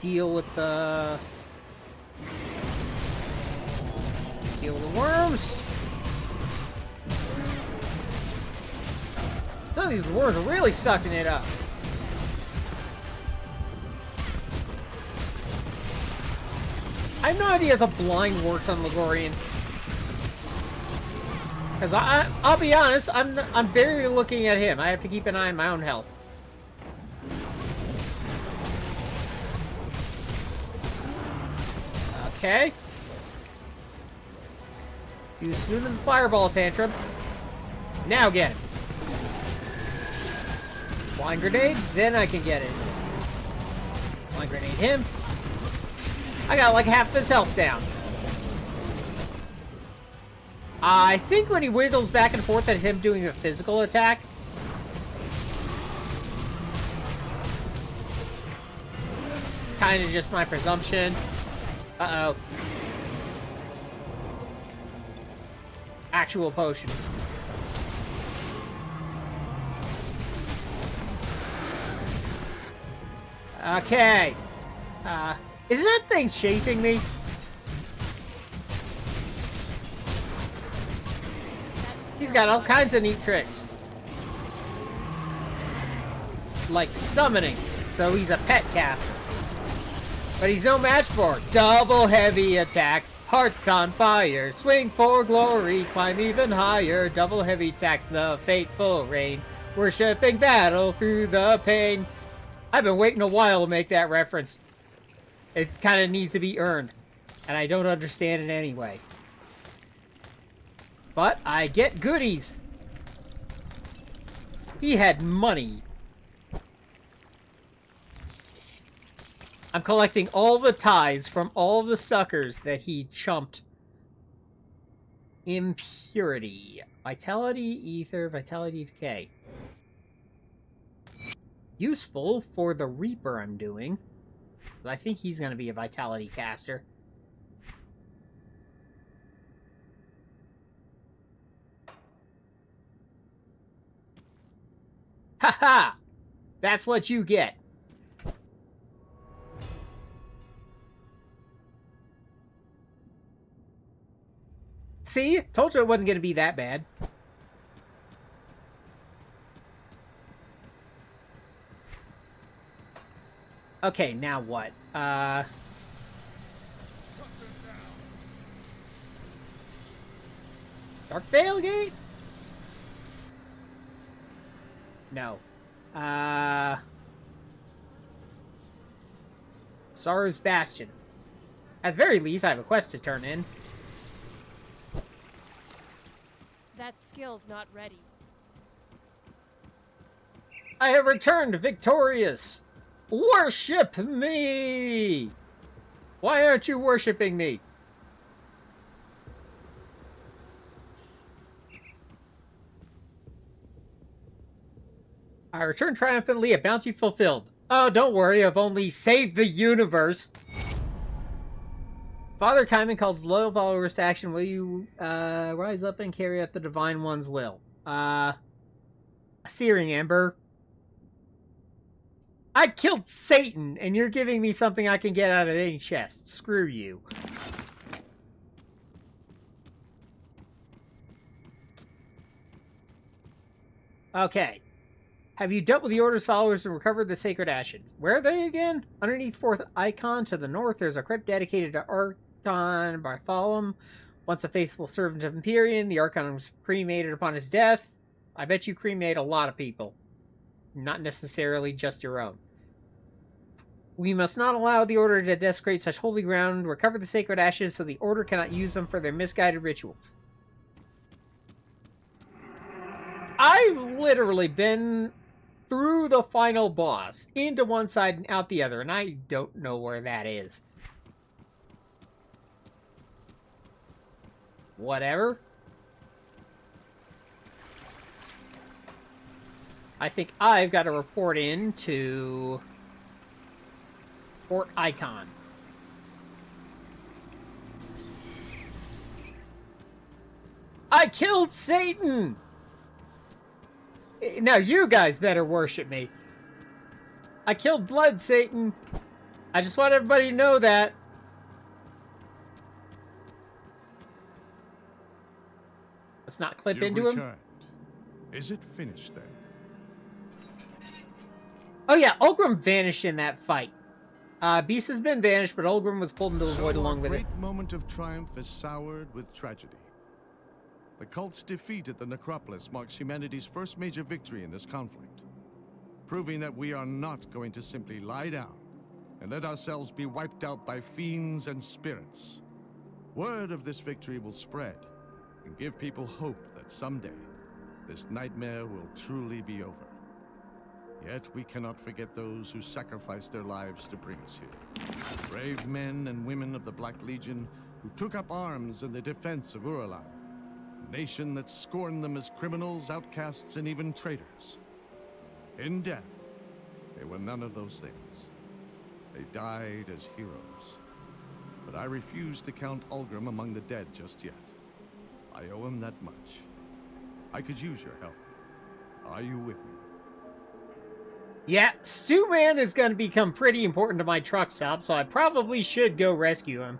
A: Deal with the... Deal with the worms. Some of these worms are really sucking it up. I have no idea if the blind works on Loghorrean. Because I'll be honest, I'm barely looking at him. I have to keep an eye on my own health. Okay. He was doing the fireball tantrum. Now get him. Blind grenade, then I can get it. Blind grenade him. I got like half his health down. I think when he wiggles back and forth at him doing a physical attack. Kind of just my presumption. Uh-oh. Actual potion. Okay. Is that thing chasing me? He's got all kinds of neat tricks. Like summoning. So he's a pet caster. But he's no match for double heavy attacks. Hearts on fire. Swing for glory. Climb even higher. Double heavy attacks. The fateful rain. Worshipping battle through the pain. I've been waiting a while to make that reference. It kind of needs to be earned. And I don't understand it anyway. But I get goodies. He had money. I'm collecting all the tithes from all the suckers that he chumped. Impurity. Vitality, ether, vitality, decay. Useful for the Reaper I'm doing. But I think he's going to be a vitality caster. Haha! That's what you get. See? Told you it wasn't going to be that bad. Okay, now what? Dark Veil Gate? No. Sorrow's Bastion. At the very least, I have a quest to turn in.
B: That skill's not ready.
A: I have returned victorious! Worship me! Why aren't you worshipping me? I return triumphantly, a bounty fulfilled. Oh, don't worry, I've only saved the universe. Father Cairn calls loyal followers to action. Will you rise up and carry out the Divine One's will? A searing ember. I killed Satan, and you're giving me something I can get out of any chest. Screw you. Okay. Have you dealt with the Order's followers and recovered the Sacred Ashen? Where are they again? Underneath Fourth Icon to the north, there's a crypt dedicated to Archon Bartholomew. Once a faithful servant of Empyrean, the Archon was cremated upon his death. I bet you cremate a lot of people. Not necessarily just your own. We must not allow the Order to desecrate such holy ground. Recover the sacred ashes so the Order cannot use them for their misguided rituals. I've literally been through the final boss, into one side and out the other, and I don't know where that is. Whatever. I think I've got to report in to Fort Icon. I killed Satan! Now you guys better worship me. I killed Blood Satan. I just want everybody to know that. Let's not clip
C: You've
A: into him.
C: returned. Is it finished then?
A: Oh yeah, Ulgrim vanished in that fight. Beast has been vanished, but Ulgrim was pulled into the void along with it.
C: A great moment of triumph is soured with tragedy. The cult's defeat at the Necropolis marks humanity's first major victory in this conflict, proving that we are not going to simply lie down and let ourselves be wiped out by fiends and spirits. Word of this victory will spread and give people hope that someday this nightmare will truly be over. Yet we cannot forget those who sacrificed their lives to bring us here. Brave men and women of the Black Legion who took up arms in the defense of Uralan, a nation that scorned them as criminals, outcasts, and even traitors. In death, they were none of those things. They died as heroes. But I refuse to count Ulgrim among the dead just yet. I owe him that much. I could use your help. Are you with me?
A: Yeah, Stew Man is going to become pretty important to my truck stop, so I probably should go rescue him.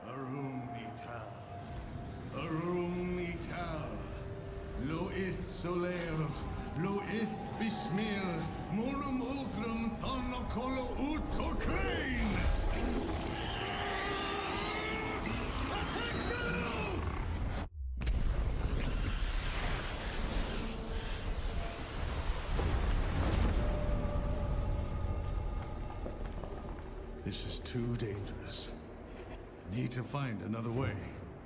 C: Arum Ital, Arum Ital, Loith Soler, Loith Bismir, Monum Ulgrim Thonokolo Utoklein! This is too dangerous. Need to find another way.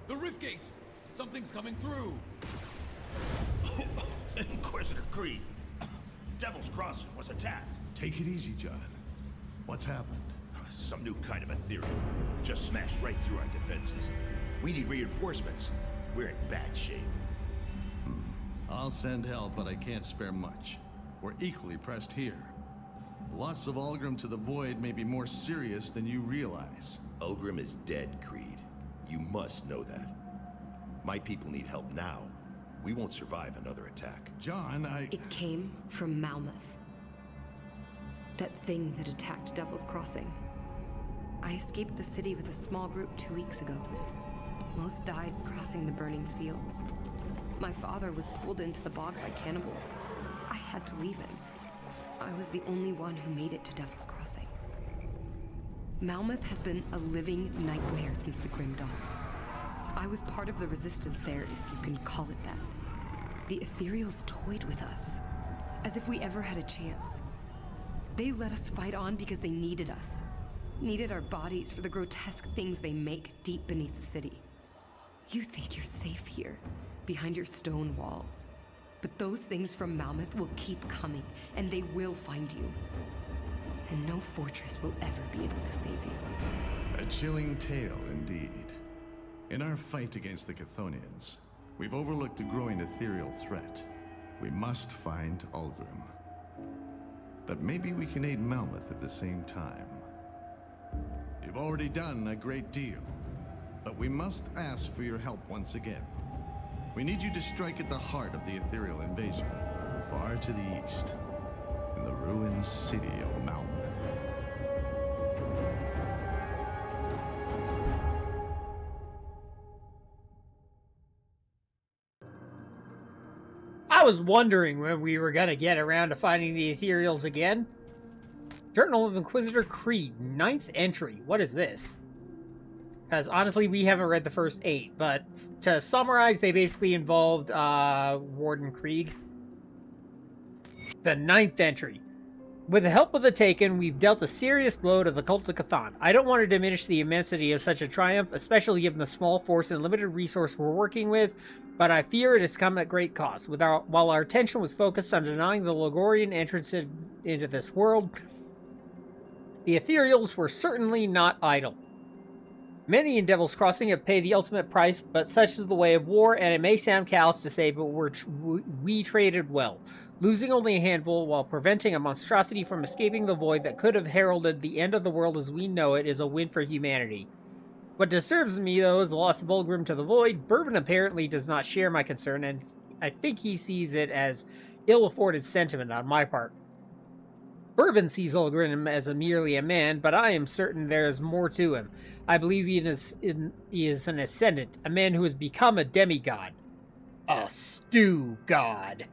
D: The rift gate! Something's coming through!
E: Inquisitor Creed. Devil's Crossing was attacked.
C: Take it easy, John. What's happened?
E: Some new kind of ethereal. Just smashed right through our defenses. We need reinforcements. We're in bad shape.
C: I'll send help, but I can't spare much. We're equally pressed here. Loss of Ulgrim to the Void may be more serious than you realize.
E: Ulgrim is dead, Creed. You must know that. My people need help now. We won't survive another attack.
C: John,
F: It came from Malmuth. That thing that attacked Devil's Crossing. I escaped the city with a small group 2 weeks ago. Most died crossing the burning fields. My father was pulled into the bog by cannibals. I had to leave him. I was the only one who made it to Devil's Crossing. Malmuth has been a living nightmare since the Grim Dawn. I was part of the resistance there, if you can call it that. The Ethereals toyed with us, as if we ever had a chance. They let us fight on because they needed us. Needed our bodies for the grotesque things they make deep beneath the city. You think you're safe here, behind your stone walls. But those things from Malmuth will keep coming, and they will find you. And no fortress will ever be able to save you.
C: a chilling tale indeed. In our fight against the Chthonians, we've overlooked a growing ethereal threat. We must find Ulgrim. But maybe we can aid Malmuth at the same time. You've already done a great deal, but we must ask for your help once again. We need you to strike at the heart of the ethereal invasion, far to the east, in the ruined city of Malmuth.
A: I was wondering when we were gonna get around to finding the Ethereals again. Journal of Inquisitor Creed, 9th entry. What is this? Because honestly, we haven't read the first 8. But to summarize, they basically involved Warden Krieg. The 9th entry. With the help of the Taken, we've dealt a serious blow to the cults of Cthon. I don't want to diminish the immensity of such a triumph, especially given the small force and limited resource we're working with, but I fear it has come at great cost. While our attention was focused on denying the Loghorrean entrance into this world, the Ethereals were certainly not idle. Many in Devil's Crossing have paid the ultimate price, but such is the way of war, and it may sound callous to say, but we traded well, losing only a handful while preventing a monstrosity from escaping the void that could have heralded the end of the world as we know it is a win for humanity. What disturbs me, though, is the loss of Ulgrim to the void. Bourbon apparently does not share my concern, and I think he sees it as ill-afforded sentiment on my part. Bourbon sees Ulgrim as merely a man, but I am certain there is more to him. I believe he is an ascendant, a man who has become a demigod. A stew god.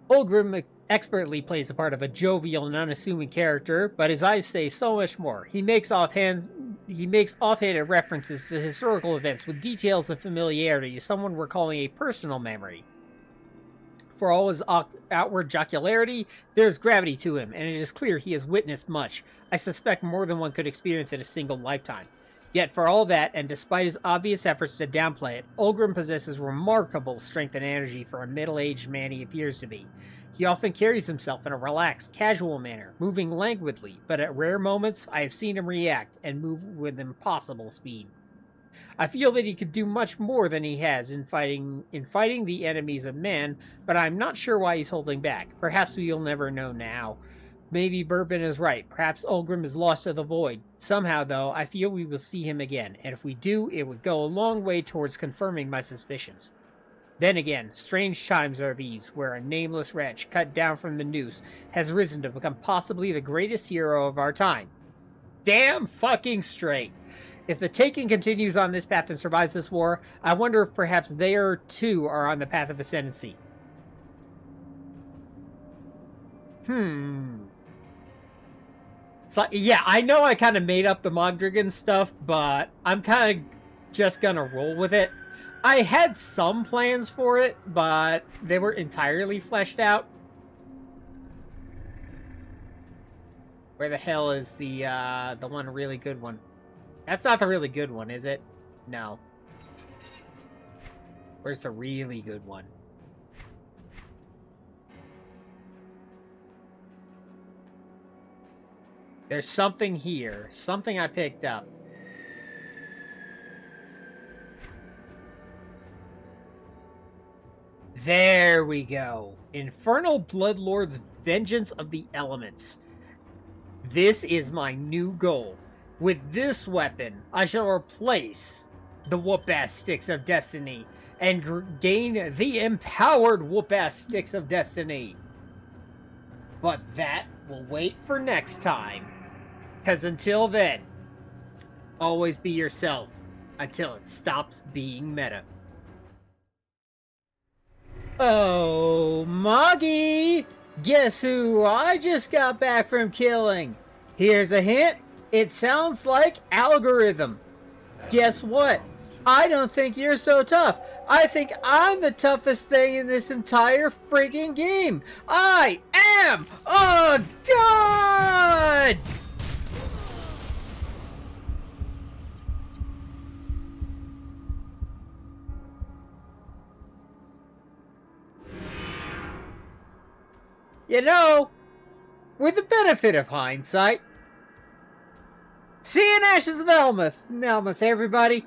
A: Ulgrim expertly plays the part of a jovial and unassuming character, but his eyes say so much more. He makes offhanded references to historical events with details and familiarity, someone we're calling a personal memory. For all his outward jocularity, there's gravity to him, and it is clear he has witnessed much. I suspect more than one could experience in a single lifetime. Yet for all that, and despite his obvious efforts to downplay it, Ulgrim possesses remarkable strength and energy for a middle-aged man he appears to be. He often carries himself in a relaxed, casual manner, moving languidly, but at rare moments I have seen him react and move with impossible speed. I feel that he could do much more than he has in fighting the enemies of man, but I'm not sure why he's holding back. Perhaps we'll never know now. Maybe Bourbon is right. Perhaps Ulgrim is lost to the void. Somehow, though, I feel we will see him again, and if we do, it would go a long way towards confirming my suspicions. Then again, strange times are these, where a nameless wretch cut down from the noose has risen to become possibly the greatest hero of our time. Damn fucking straight. If the Taken continues on this path and survives this war, I wonder if perhaps they too are on the path of ascendancy. It's like, yeah, I know I kind of made up the Mogdrogen stuff, but I'm kind of just gonna roll with it. I had some plans for it, but they weren't entirely fleshed out. Where the hell is the one really good one? That's not the really good one, is it? No. Where's the really good one? There's something here. Something I picked up. There we go. Infernal Bloodlord's Vengeance of the Elements. This is my new goal. With this weapon, I shall replace the whoop-ass sticks of destiny and gain the empowered whoop-ass sticks of destiny. But that will wait for next time. Because until then, always be yourself until it stops being meta. Oh, Moggy! Guess who I just got back from killing? Here's a hint. It sounds like algorithm. Guess what? I don't think you're so tough. I think I'm the toughest thing in this entire friggin' game. I am a god! You know, with the benefit of hindsight, see you in Ashes of Melmoth, everybody.